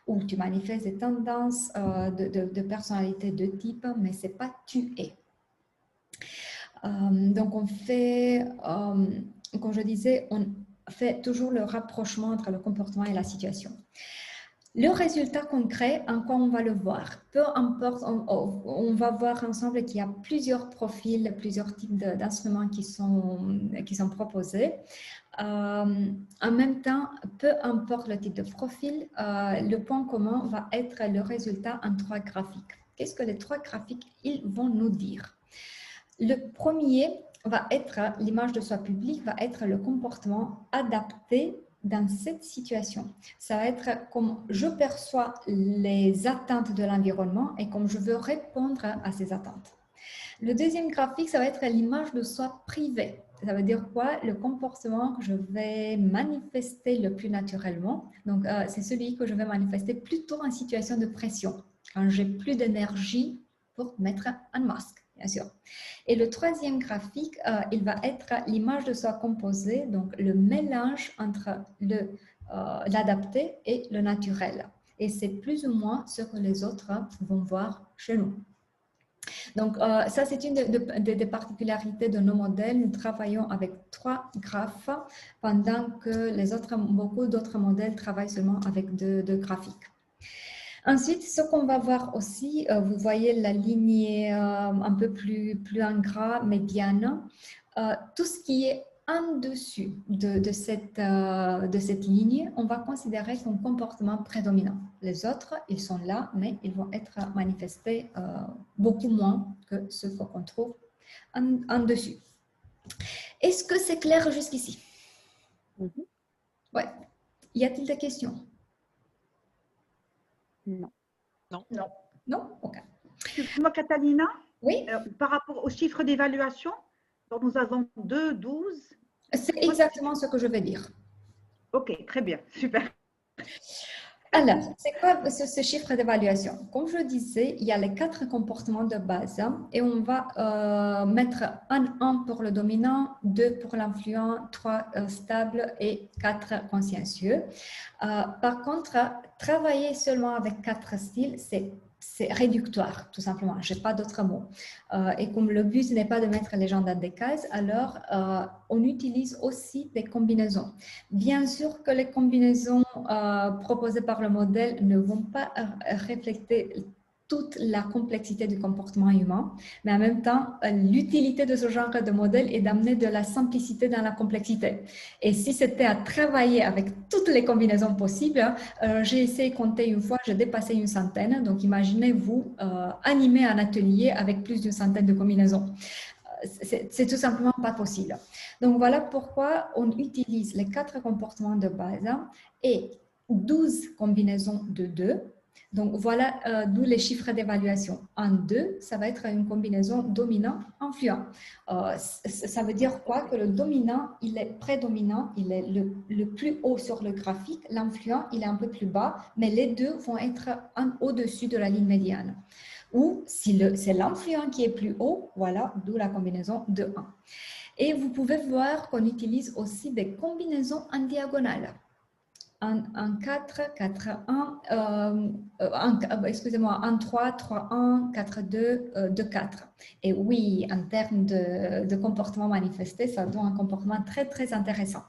ou tu manifestes des tendances de personnalité de type, mais ce n'est pas tu es. Donc, on fait, comme je disais, on fait toujours le rapprochement entre le comportement et la situation. Le résultat concret, en quoi on va le voir? Peu importe, on va voir ensemble qu'il y a plusieurs profils, plusieurs types d'instruments qui sont proposés. En même temps, peu importe le type de profil, le point commun va être le résultat en 3 graphiques. Qu'est-ce que les 3 graphiques ils vont nous dire? Le premier va être l'image de soi publique, va être le comportement adapté dans cette situation. Ça va être comme je perçois les attentes de l'environnement et comme je veux répondre à ces attentes. Le deuxième graphique, ça va être l'image de soi privée. Ça veut dire quoi? Le comportement que je vais manifester le plus naturellement. Donc, c'est celui que je vais manifester plutôt en situation de pression, quand j'ai plus d'énergie pour mettre un masque. Bien sûr. Et le troisième graphique, il va être l'image de soi composée, donc le mélange entre l'adapté et le naturel. Et c'est plus ou moins ce que les autres vont voir chez nous. Donc, ça, c'est une des particularités de nos modèles. Nous travaillons avec 3 graphes, pendant que beaucoup d'autres modèles travaillent seulement avec 2 graphiques. Ensuite, ce qu'on va voir aussi, vous voyez la ligne un peu plus en gras, médiane. Tout ce qui est en dessus de cette ligne, on va considérer comme comportement prédominant. Les autres, ils sont là, mais ils vont être manifestés beaucoup moins que ceux qu'on trouve en dessus. Est-ce que c'est clair jusqu'ici? Ouais. Y a-t-il des questions? Non. Non. Non. Non? Ok. Excuse-moi, Catalina. Oui. Par rapport aux chiffres d'évaluation, donc nous avons 2, 12. C'est exactement ce que je vais dire. Ok, très bien, super. Alors, c'est quoi ce chiffre d'évaluation? Comme je disais, il y a les 4 comportements de base et on va mettre 1 pour le dominant, 2 pour l'influent, 3 stable et 4 consciencieux. Par contre, travailler seulement avec 4 styles, c'est réductoire, tout simplement. Je n'ai pas d'autres mots. Et comme le but n'est pas de mettre les gens dans des cases, alors on utilise aussi des combinaisons. Bien sûr que les combinaisons proposées par le modèle ne vont pas refléter toute la complexité du comportement humain, mais en même temps, l'utilité de ce genre de modèle est d'amener de la simplicité dans la complexité. Et si c'était à travailler avec toutes les combinaisons possibles, j'ai essayé de compter une fois, j'ai dépassé une centaine. Donc, imaginez-vous animer un atelier avec plus d'une centaine de combinaisons. C'est tout simplement pas possible. Donc, voilà pourquoi on utilise les 4 comportements de base et 12 combinaisons de 2. Donc, voilà d'où les chiffres d'évaluation. En 2, ça va être une combinaison dominant-influent. Ça veut dire quoi? Que le dominant, il est prédominant, il est le plus haut sur le graphique. L'influent, il est un peu plus bas, mais les deux vont être au-dessus de la ligne médiane. Ou si c'est l'influent qui est plus haut, voilà, d'où la combinaison de 1. Et vous pouvez voir qu'on utilise aussi des combinaisons en diagonale. 1, 4, 4, 1, excusez-moi, 1, 3, 3, 1, 4, 2, 2, 4. Et oui, en termes de comportement manifesté, ça donne un comportement très, très intéressant.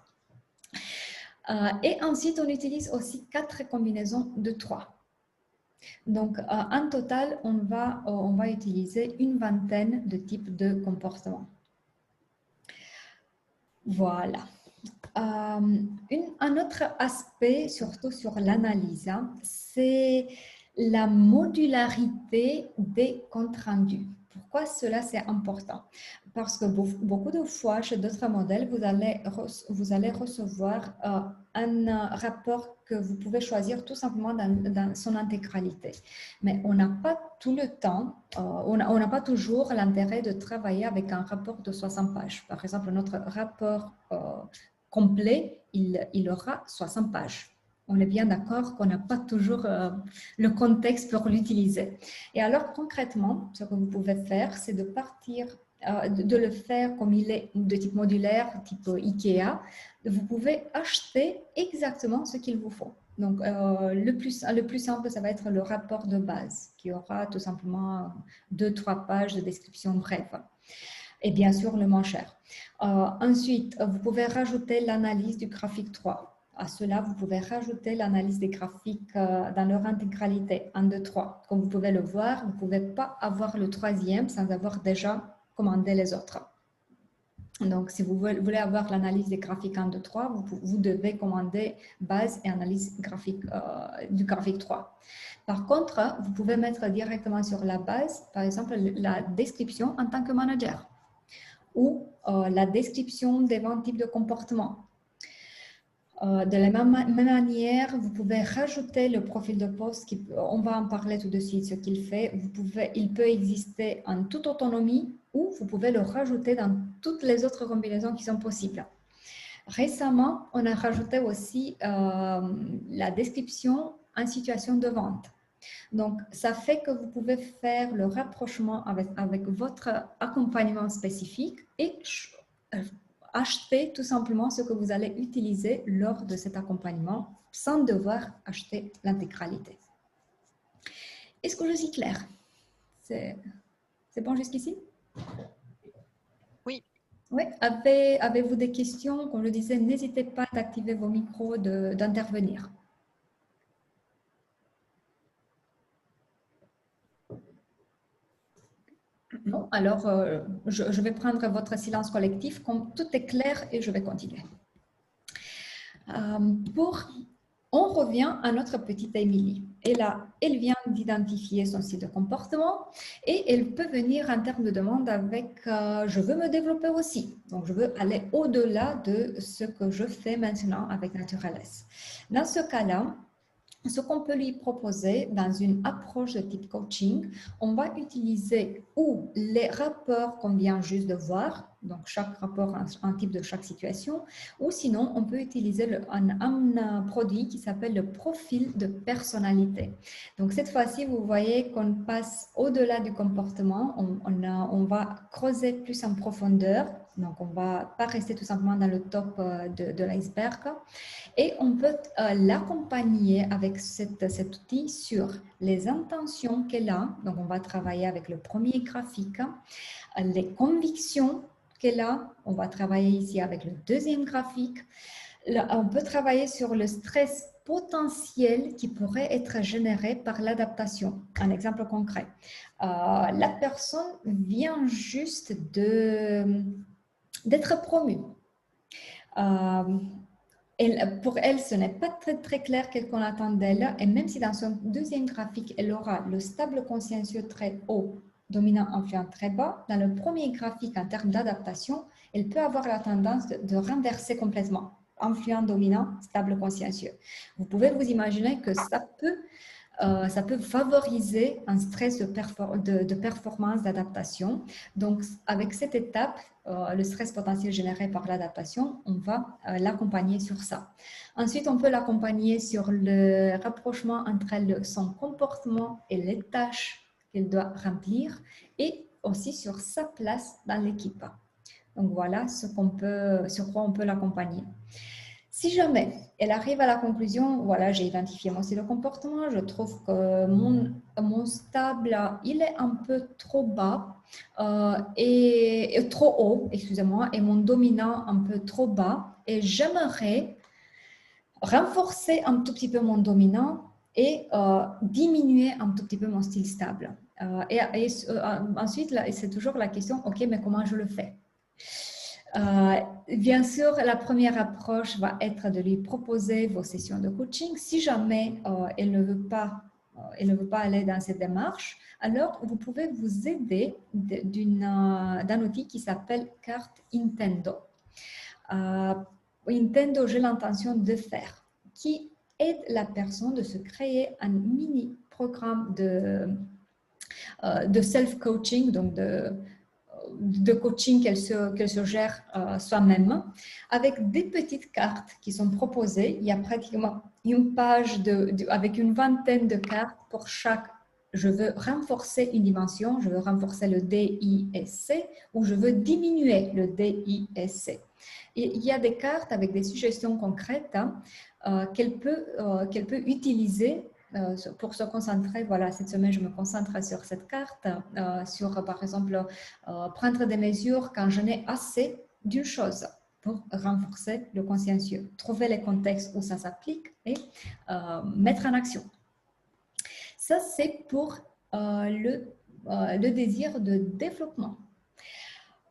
Et ensuite, on utilise aussi 4 combinaisons de 3. Donc, en total, on va utiliser une vingtaine de types de comportements. Voilà. Un autre aspect, surtout sur l'analyse, c'est la modularité des comptes rendus. Pourquoi cela c'est important? Parce que beaucoup de fois, chez d'autres modèles, vous allez recevoir un rapport que vous pouvez choisir tout simplement dans son intégralité. Mais on n'a pas tout le temps, on n'a pas toujours l'intérêt de travailler avec un rapport de 60 pages. Par exemple, notre rapport complet, il aura 60 pages. On est bien d'accord qu'on n'a pas toujours le contexte pour l'utiliser. Et alors, concrètement, ce que vous pouvez faire, c'est de partir, de le faire comme il est de type modulaire, type IKEA. Vous pouvez acheter exactement ce qu'il vous faut. Donc, le plus simple, ça va être le rapport de base, qui aura tout simplement 2-3 pages de description brève. Et bien sûr, le moins cher. Ensuite, vous pouvez rajouter l'analyse du graphique 3. À cela, vous pouvez rajouter l'analyse des graphiques dans leur intégralité, 1, 2, 3. Comme vous pouvez le voir, vous ne pouvez pas avoir le troisième sans avoir déjà commandé les autres. Donc, si vous voulez avoir l'analyse des graphiques 1, 2, 3, vous devez commander base et analyse graphique, du graphique 3. Par contre, vous pouvez mettre directement sur la base, par exemple, la description en tant que manager ou la description des 20 types de comportements. De la même manière, vous pouvez rajouter le profil de poste, on va en parler tout de suite, ce qu'il fait. Il peut exister en toute autonomie ou vous pouvez le rajouter dans toutes les autres combinaisons qui sont possibles. Récemment, on a rajouté aussi la description en situation de vente. Donc, ça fait que vous pouvez faire le rapprochement avec votre accompagnement spécifique et acheter tout simplement ce que vous allez utiliser lors de cet accompagnement sans devoir acheter l'intégralité. Est-ce que je suis claire? C'est bon jusqu'ici? Oui. Oui. Avez-vous des questions? Comme je disais, n'hésitez pas à activer vos micros, d'intervenir. Non, alors je vais prendre votre silence collectif comme tout est clair et je vais continuer. On revient à notre petite Émilie. Elle vient d'identifier son style de comportement et elle peut venir en termes de demande avec je veux me développer aussi. Donc, je veux aller au-delà de ce que je fais maintenant avec Naturaless. Dans ce cas-là, ce qu'on peut lui proposer dans une approche de type coaching, on va utiliser ou les rapports qu'on vient juste de voir, donc chaque rapport un type de chaque situation, ou sinon on peut utiliser un produit qui s'appelle le profil de personnalité. Donc cette fois-ci, vous voyez qu'on passe au-delà du comportement, on va creuser plus en profondeur, donc on ne va pas rester tout simplement dans le top de l'iceberg. Et on peut l'accompagner avec cet outil sur les intentions qu'elle a. Donc, on va travailler avec le premier graphique. Les convictions qu'elle a, on va travailler ici avec le deuxième graphique. Là, on peut travailler sur le stress potentiel qui pourrait être généré par l'adaptation. Un exemple concret. La personne vient juste d'être promue. Pour elle, ce n'est pas très clair qu'est-ce qu'on attend d'elle. Et même si dans son deuxième graphique, elle aura le stable consciencieux très haut, dominant influent très bas, dans le premier graphique en termes d'adaptation, elle peut avoir la tendance de renverser complètement. Influent, dominant, stable consciencieux. Vous pouvez vous imaginer que ça peut favoriser un stress de performance, d'adaptation. Donc, avec cette étape, le stress potentiel généré par l'adaptation, on va l'accompagner sur ça. Ensuite, on peut l'accompagner sur le rapprochement entre son comportement et les tâches qu'elle doit remplir et aussi sur sa place dans l'équipe. Donc, voilà sur quoi on peut l'accompagner. Si jamais elle arrive à la conclusion, voilà, j'ai identifié mon style de comportement, je trouve que mon stable, il est un peu trop bas et trop haut, excusez-moi, et mon dominant un peu trop bas, et j'aimerais renforcer un tout petit peu mon dominant et diminuer un tout petit peu mon style stable. Ensuite, là, c'est toujours la question, ok, mais comment je le fais? Bien sûr, la première approche va être de lui proposer vos sessions de coaching. Si jamais elle ne veut pas aller dans cette démarche, alors vous pouvez vous aider d'un outil qui s'appelle Carte Intendo. Intendo, j'ai l'intention de faire, qui aide la personne de se créer un mini programme de self-coaching, donc de coaching qu'elle se gère soi-même, avec des petites cartes qui sont proposées. Il y a pratiquement une page avec une vingtaine de cartes pour chaque. Je veux renforcer une dimension, je veux renforcer le DISC ou je veux diminuer le DISC. Et il y a des cartes avec des suggestions concrètes qu'elle peut utiliser pour se concentrer. Voilà, cette semaine, je me concentre sur cette carte, sur, par exemple, prendre des mesures quand je n'ai assez d'une chose pour renforcer le consciencieux, trouver les contextes où ça s'applique et mettre en action. Ça, c'est pour le désir de développement.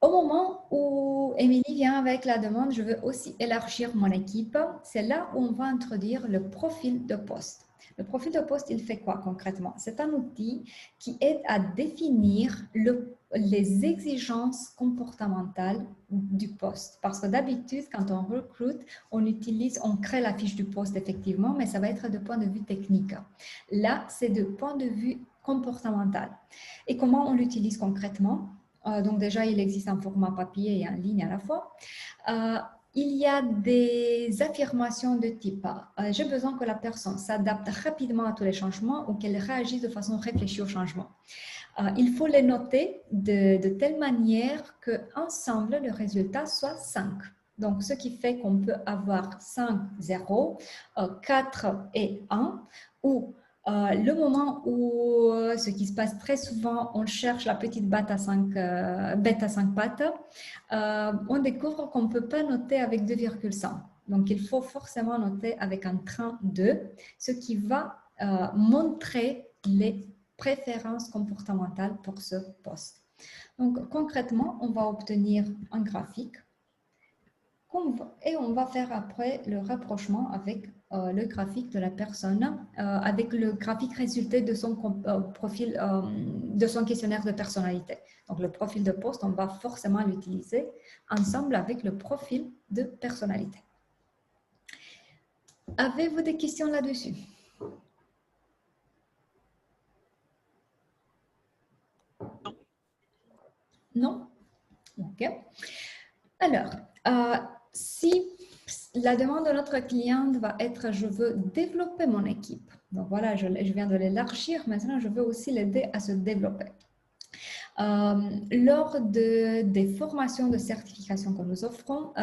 Au moment où Émilie vient avec la demande, je veux aussi élargir mon équipe. C'est là où on va introduire le profil de poste. Le profil de poste, il fait quoi concrètement? C'est un outil qui aide à définir les exigences comportementales du poste. Parce que d'habitude, quand on recrute, on crée la fiche du poste effectivement, mais ça va être de point de vue technique. Là, c'est de point de vue comportemental. Et comment on l'utilise concrètement? Donc déjà, il existe en format papier et en ligne à la fois. Il y a des affirmations de type j'ai besoin que la personne s'adapte rapidement à tous les changements ou qu'elle réagisse de façon réfléchie aux changements. Il faut les noter de telle manière qu'ensemble, le résultat soit 5. Donc, ce qui fait qu'on peut avoir 5, 0, 4 et 1, ou le moment où, ce qui se passe très souvent, on cherche la petite bête à 5 pattes, on découvre qu'on ne peut pas noter avec 2,5. Donc, il faut forcément noter avec un train 2, ce qui va montrer les préférences comportementales pour ce poste. Donc, concrètement, on va obtenir un graphique et on va faire après le rapprochement avec le graphique de la personne, avec le graphique résulté de son profil, de son questionnaire de personnalité. Donc, le profil de poste, on va forcément l'utiliser ensemble avec le profil de personnalité. Avez-vous des questions là-dessus? Non? Ok. Alors, si la demande de notre cliente va être « je veux développer mon équipe ». Donc voilà, je viens de l'élargir. Maintenant, je veux aussi l'aider à se développer. Lors des formations de certification que nous offrons,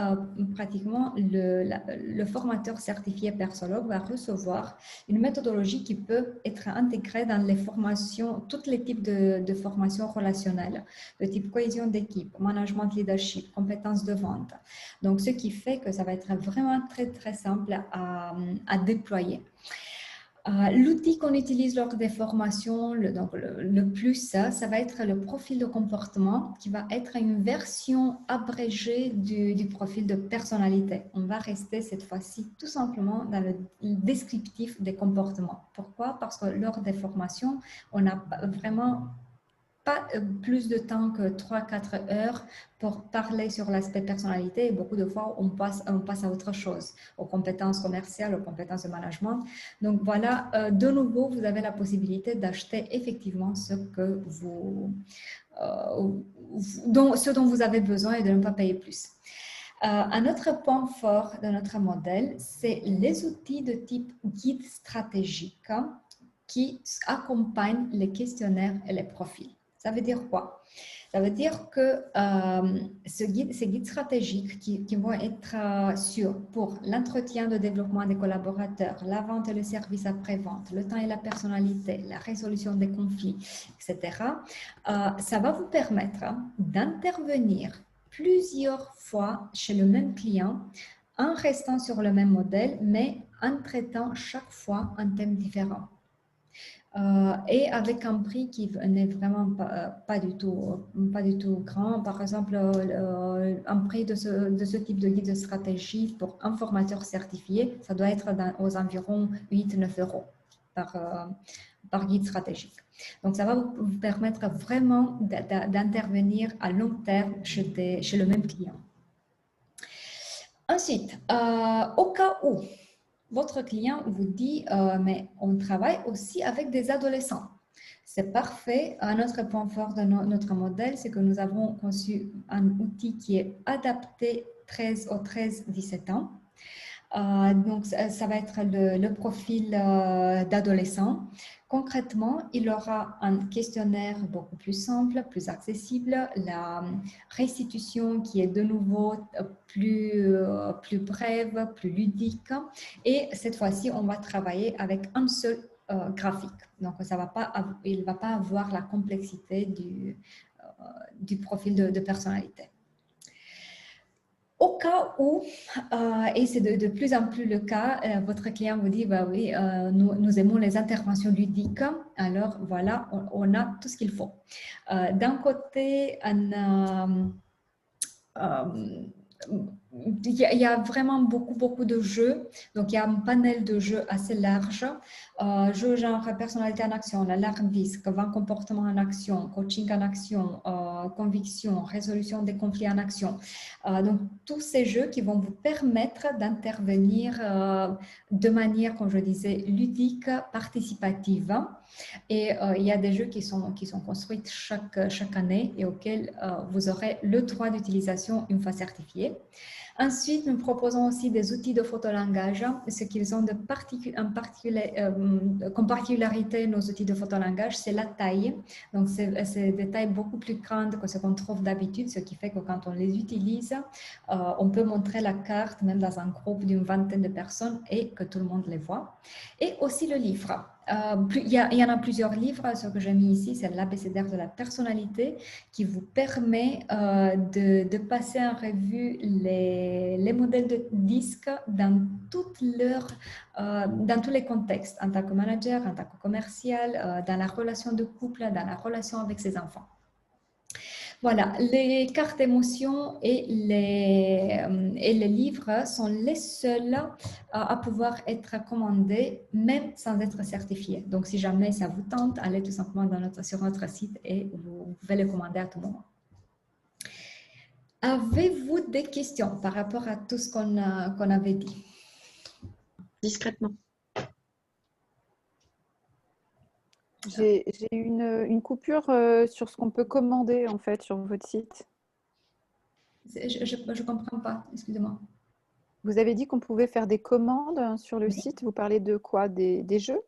pratiquement le formateur certifié persologue va recevoir une méthodologie qui peut être intégrée dans les formations, tous les types de formations relationnelles, de type cohésion d'équipe, management leadership, compétences de vente. Donc, ce qui fait que ça va être vraiment très, très simple à déployer. L'outil qu'on utilise lors des formations, le plus, ça va être le profil de comportement qui va être une version abrégée du profil de personnalité. On va rester cette fois-ci tout simplement dans le descriptif des comportements. Pourquoi? Parce que lors des formations, on n'a vraiment pas plus de temps que 3-4 heures pour parler sur l'aspect personnalité et beaucoup de fois on passe à autre chose, aux compétences commerciales, aux compétences de management. Donc voilà, de nouveau, vous avez la possibilité d'acheter effectivement ce dont vous avez besoin et de ne pas payer plus. Un autre point fort de notre modèle, c'est les outils de type guide stratégique qui accompagnent les questionnaires et les profils. Ça veut dire quoi? Ça veut dire que ces guides stratégiques qui vont être pour l'entretien de développement des collaborateurs, la vente et le service après-vente, le temps et la personnalité, la résolution des conflits, etc., ça va vous permettre d'intervenir plusieurs fois chez le même client en restant sur le même modèle, mais en traitant chaque fois un thème différent. Et avec un prix qui n'est vraiment pas du tout grand. Par exemple, un prix de ce type de guide de stratégie pour un formateur certifié, ça doit être aux environs 8-9 euros par guide stratégique. Donc, ça va vous permettre vraiment d'intervenir à long terme chez le même client. Ensuite, au cas où votre client vous dit mais on travaille aussi avec des adolescents. C'est parfait. Un autre point fort de notre modèle, c'est que nous avons conçu un outil qui est adapté aux 13-17 ans. Donc, ça va être le profil d'adolescent. Concrètement, il aura un questionnaire beaucoup plus simple, plus accessible, la restitution qui est de nouveau plus brève, plus ludique. Et cette fois-ci, on va travailler avec un seul graphique. Donc, il ne va pas avoir la complexité du profil de personnalité. Au cas où, et c'est de plus en plus le cas, votre client vous dit, bah oui, nous aimons les interventions ludiques, alors voilà, on a tout ce qu'il faut. D'un côté, il y a vraiment beaucoup de jeux. Donc, il y a un panel de jeux assez large. Jeux genre personnalité en action, l'alarmisme, 20 comportements en action, coaching en action, conviction, résolution des conflits en action. Donc, tous ces jeux qui vont vous permettre d'intervenir de manière, comme je disais, ludique, participative. Et il y a des jeux qui sont construits chaque année et auxquels vous aurez le droit d'utilisation une fois certifié. Ensuite, nous proposons aussi des outils de photolangage. Ce qu'ils ont comme particularité, nos outils de photolangage, c'est la taille. Donc, c'est des tailles beaucoup plus grandes que ce qu'on trouve d'habitude, ce qui fait que quand on les utilise, on peut montrer la carte même dans un groupe d'une vingtaine de personnes et que tout le monde les voit. Et aussi le livre. Il y en a plusieurs livres. Ce que j'ai mis ici, c'est l'abécédaire de la personnalité qui vous permet de passer en revue les modèles de disques dans tous les contextes, en tant que manager, en tant que commercial, dans la relation de couple, dans la relation avec ses enfants. Voilà, les cartes d'émotion et les livres sont les seuls à pouvoir être commandés, même sans être certifiés. Donc, si jamais ça vous tente, allez tout simplement sur notre site et vous pouvez les commander à tout moment. Avez-vous des questions par rapport à tout ce qu'on avait dit? Discrètement. J'ai une coupure sur ce qu'on peut commander en fait sur votre site. Je ne comprends pas, excusez-moi. Vous avez dit qu'on pouvait faire des commandes sur le site. Vous parlez de quoi? Des jeux?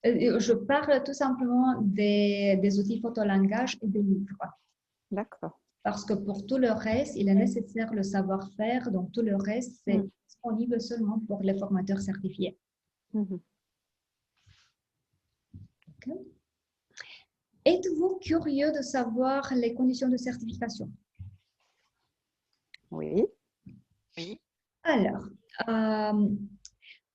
Je parle tout simplement des outils photolangage et des livres. D'accord. Parce que pour tout le reste, il est nécessaire le savoir-faire. Donc, tout le reste, c'est disponible seulement pour les formateurs certifiés. Okay. Êtes-vous curieux de savoir les conditions de certification? Oui. Oui. Alors,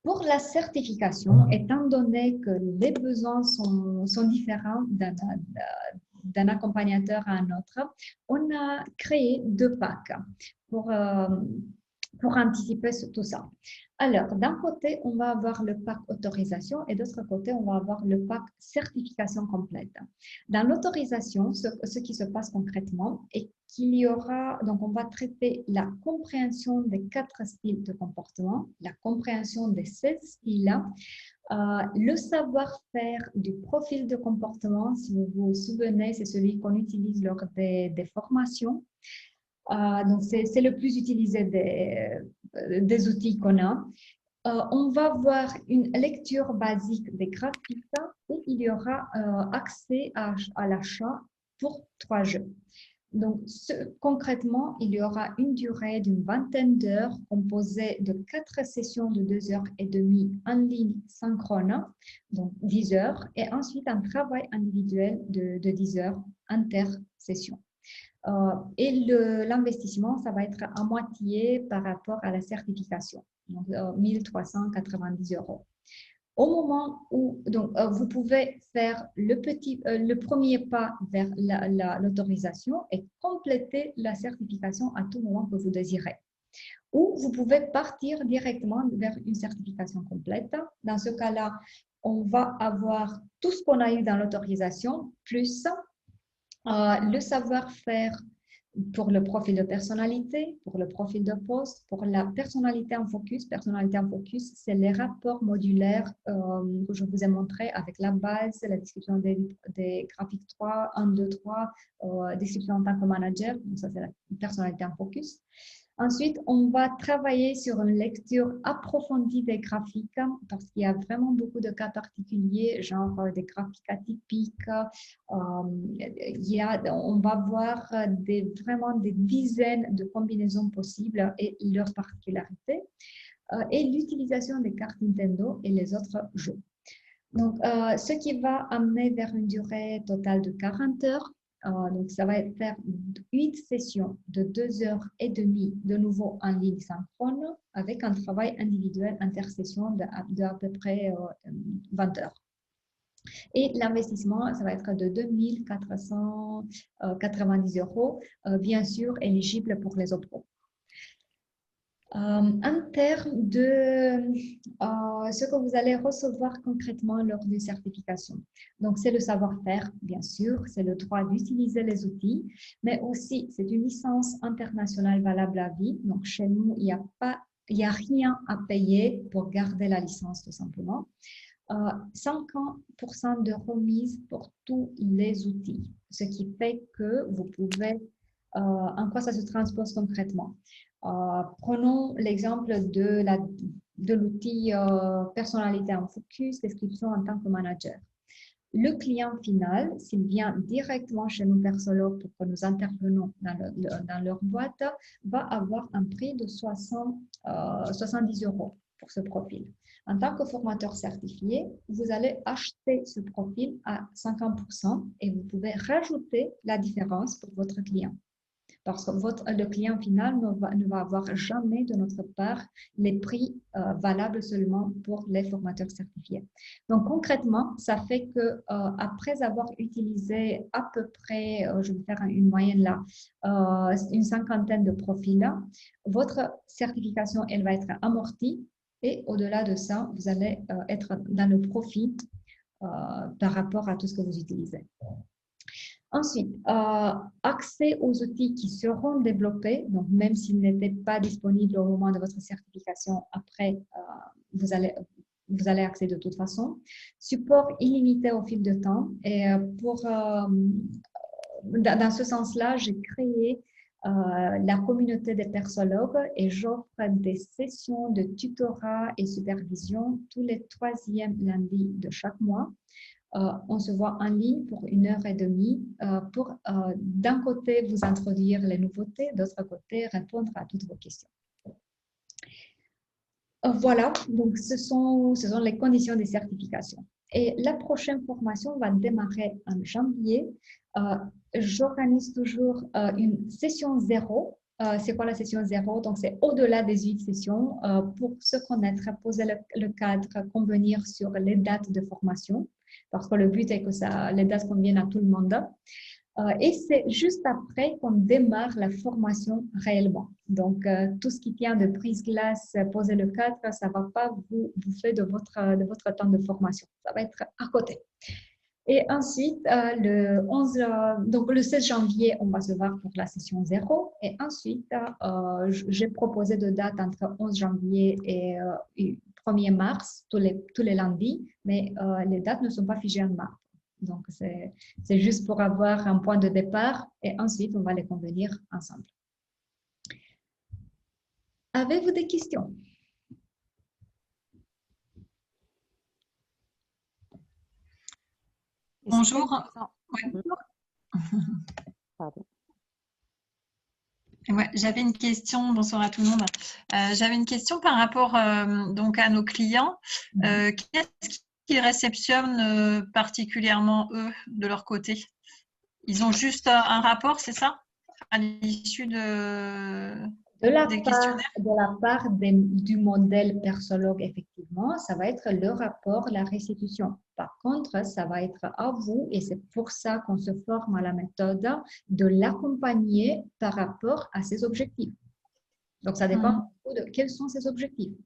pour la certification, étant donné que les besoins sont différents d'un accompagnateur à un autre, on a créé 2 packs pour anticiper tout ça. Alors, d'un côté, on va avoir le pack autorisation et d'autre côté, on va avoir le pack certification complète. Dans l'autorisation, ce qui se passe concrètement est qu'il y aura, donc on va traiter la compréhension des 4 styles de comportement, la compréhension des 16 styles, le savoir-faire du profil de comportement, si vous vous souvenez, c'est celui qu'on utilise lors des formations. Donc, c'est le plus utilisé des outils qu'on a. On va voir une lecture basique des graphiques et il y aura accès à l'achat pour 3 jeux. Donc, concrètement, il y aura une durée d'une vingtaine d'heures composée de 4 sessions de 2h30 en ligne synchrone, donc 10 heures, et ensuite un travail individuel de 10 heures inter-session. Et l'investissement, ça va être à moitié par rapport à la certification, donc 1390 €. Au moment où vous pouvez faire le premier pas vers l'autorisation et compléter la certification à tout moment que vous désirez. Ou vous pouvez partir directement vers une certification complète. Dans ce cas-là, on va avoir tout ce qu'on a eu dans l'autorisation, plus le savoir-faire pour le profil de personnalité, pour le profil de poste, pour la personnalité en focus. Personnalité en focus, c'est les rapports modulaires que je vous ai montrés avec la base, la description des graphiques 3, 1, 2, 3, description en tant que manager. Donc ça, c'est la personnalité en focus. Ensuite, on va travailler sur une lecture approfondie des graphiques parce qu'il y a vraiment beaucoup de cas particuliers, genre des graphiques atypiques. On va voir vraiment des dizaines de combinaisons possibles et leurs particularités. Et l'utilisation des cartes Nintendo et les autres jeux. Donc, ce qui va amener vers une durée totale de 40 heures. Donc, ça va faire 8 sessions de 2h30 de nouveau en ligne synchrone avec un travail individuel intersession de à peu près 20 heures. Et l'investissement, ça va être de 2490 €, bien sûr éligible pour les OPRO. En termes de ce que vous allez recevoir concrètement lors d'une certification. Donc, c'est le savoir-faire, bien sûr, c'est le droit d'utiliser les outils, mais aussi, c'est une licence internationale valable à vie. Donc, chez nous, il n'y a rien à payer pour garder la licence, tout simplement. 50% de remise pour tous les outils, ce qui fait que vous pouvez, en quoi ça se transpose concrètement. Prenons l'exemple de l'outil personnalité en focus, description en tant que manager. Le client final, s'il vient directement chez nous, Persologue, pour que nous intervenons dans leur boîte, va avoir un prix de 70 € pour ce profil. En tant que formateur certifié, vous allez acheter ce profil à 50% et vous pouvez rajouter la différence pour votre client. Parce que le client final ne va avoir jamais de notre part les prix valables seulement pour les formateurs certifiés. Donc concrètement, ça fait que après avoir utilisé à peu près, je vais faire une moyenne là, une cinquantaine de profils là, votre certification, elle va être amortie et au-delà de ça, vous allez être dans le profit par rapport à tout ce que vous utilisez. Ensuite, accès aux outils qui seront développés, donc même s'ils n'étaient pas disponibles au moment de votre certification, après, vous allez accéder de toute façon. Support illimité au fil de temps. Et dans ce sens-là, j'ai créé la communauté des persologues et j'offre des sessions de tutorat et supervision tous les 3e lundis de chaque mois. On se voit en ligne pour 1h30 pour d'un côté vous introduire les nouveautés, d'autre côté répondre à toutes vos questions. Voilà, donc ce sont les conditions des certifications. Et la prochaine formation va démarrer en janvier. J'organise toujours une session 0. C'est quoi la session 0? Donc, c'est au-delà des 8 sessions pour se connaître, poser le cadre, convenir sur les dates de formation. Parce que le but est que les dates conviennent à tout le monde. Et c'est juste après qu'on démarre la formation réellement. Donc, tout ce qui tient de prise-glace, poser le cadre, ça ne va pas vous bouffer de votre temps de formation. Ça va être à côté. Et ensuite, donc le 16 janvier, on va se voir pour la session 0. Et ensuite, j'ai proposé de dates entre 11 janvier et 1er mars, tous les lundis, mais les dates ne sont pas figées en mars. Donc, c'est juste pour avoir un point de départ et ensuite, on va les convenir ensemble. Avez-vous des questions? Bonjour. Pardon. Ouais, j'avais une question, bonsoir à tout le monde. J'avais une question par rapport donc à nos clients. Qu'est-ce qu'ils réceptionnent particulièrement, eux, de leur côté? Ils ont juste un rapport, c'est ça? À l'issue des questionnaires? De la part du modèle persologue, effectivement, ça va être le rapport, la restitution. Par contre, ça va être à vous, et c'est pour ça qu'on se forme à la méthode, de l'accompagner par rapport à ses objectifs. Donc, ça dépend beaucoup de quels sont ses objectifs.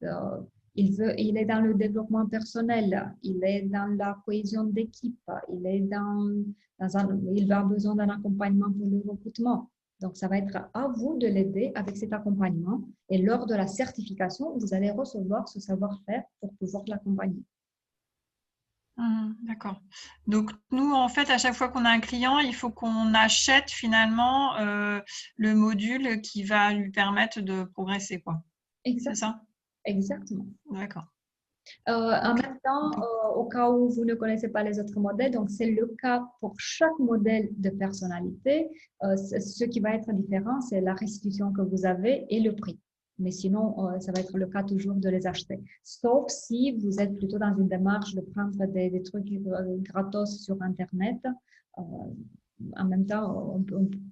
Il est dans le développement personnel, il est dans la cohésion d'équipe, il a besoin d'un accompagnement pour le recrutement. Donc, ça va être à vous de l'aider avec cet accompagnement. Et lors de la certification, vous allez recevoir ce savoir-faire pour pouvoir l'accompagner. D'accord. Donc, nous, en fait, à chaque fois qu'on a un client, il faut qu'on achète finalement le module qui va lui permettre de progresser, quoi. C'est ça? Exactement. D'accord. En même temps, au cas où vous ne connaissez pas les autres modèles, donc c'est le cas pour chaque modèle de personnalité. Ce qui va être différent, c'est la restitution que vous avez et le prix. Mais sinon, ça va être le cas toujours de les acheter. Sauf si vous êtes plutôt dans une démarche de prendre des trucs gratos sur Internet. En même temps,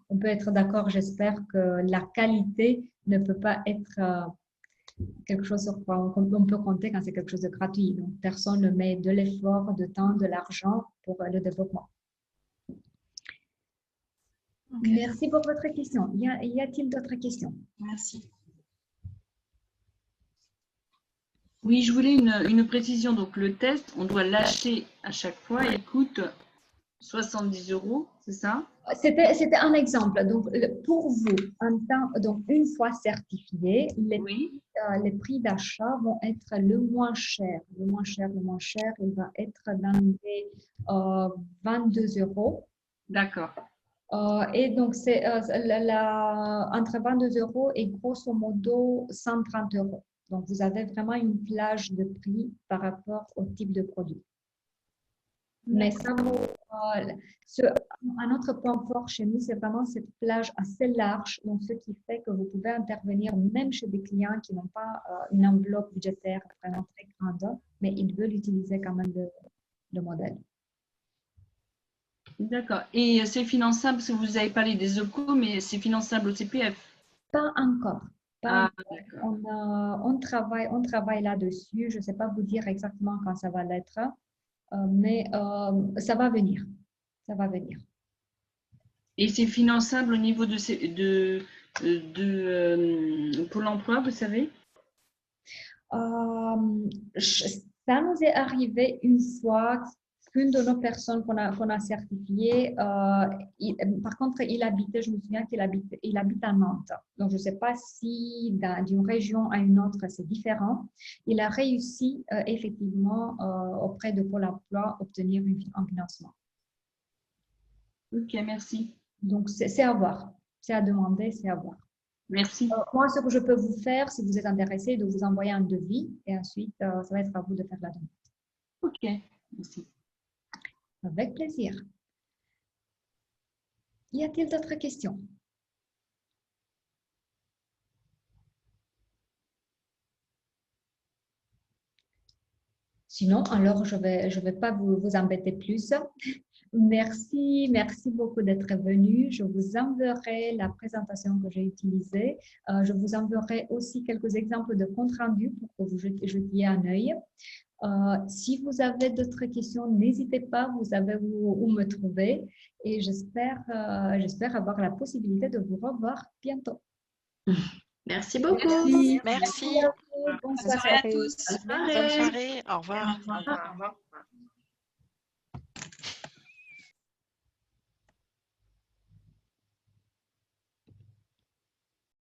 on peut être d'accord, j'espère, que la qualité ne peut pas être quelque chose sur quoi on peut compter quand c'est quelque chose de gratuit. Donc, personne ne met de l'effort, de temps, de l'argent pour le développement. Okay. Merci pour votre question. Y a-t-il d'autres questions? Merci. Oui, je voulais une précision. Donc, le test, on doit l'acheter à chaque fois. Il coûte 70 €, c'est ça? C'était un exemple. Donc, pour vous, donc une fois certifié, les prix d'achat vont être le moins cher. Le moins cher, il va être dans les 22 €. D'accord. Et donc, c'est entre 22 € et grosso modo 130 €. Donc, vous avez vraiment une plage de prix par rapport au type de produit. Mais ça un autre point fort chez nous, c'est vraiment cette plage assez large, donc ce qui fait que vous pouvez intervenir même chez des clients qui n'ont pas une enveloppe budgétaire vraiment très grande, mais ils veulent utiliser quand même le modèle. D'accord. Et c'est finançable, parce que vous avez parlé des OPCO, mais c'est finançable au CPF? Pas encore. On travaille là-dessus. Je ne sais pas vous dire exactement quand ça va l'être, mais ça va venir. Ça va venir. Et c'est finançable au niveau de Pôle emploi, vous savez? Ça nous est arrivé une fois qu'une de nos personnes qu'on a certifiées, par contre, je me souviens qu'il habite à Nantes. Donc, je ne sais pas si d'une région à une autre, c'est différent. Il a réussi effectivement auprès de Pôle emploi obtenir un financement. Ok, merci. Donc, c'est à voir. C'est à demander, c'est à voir. Merci. Moi, ce que je peux vous faire, si vous êtes intéressé, de vous envoyer un devis et ensuite, ça va être à vous de faire la demande. Ok, merci. Avec plaisir. Y a-t-il d'autres questions? Sinon, alors, je vais pas vous embêter plus. Merci beaucoup d'être venu. Je vous enverrai la présentation que j'ai utilisée. Je vous enverrai aussi quelques exemples de compte rendu pour que vous jetiez un œil. Si vous avez d'autres questions, n'hésitez pas, vous savez où me trouver. Et j'espère avoir la possibilité de vous revoir bientôt. Merci beaucoup. Merci. Bonne soirée à tous. Bonne soirée. Au revoir. Au revoir.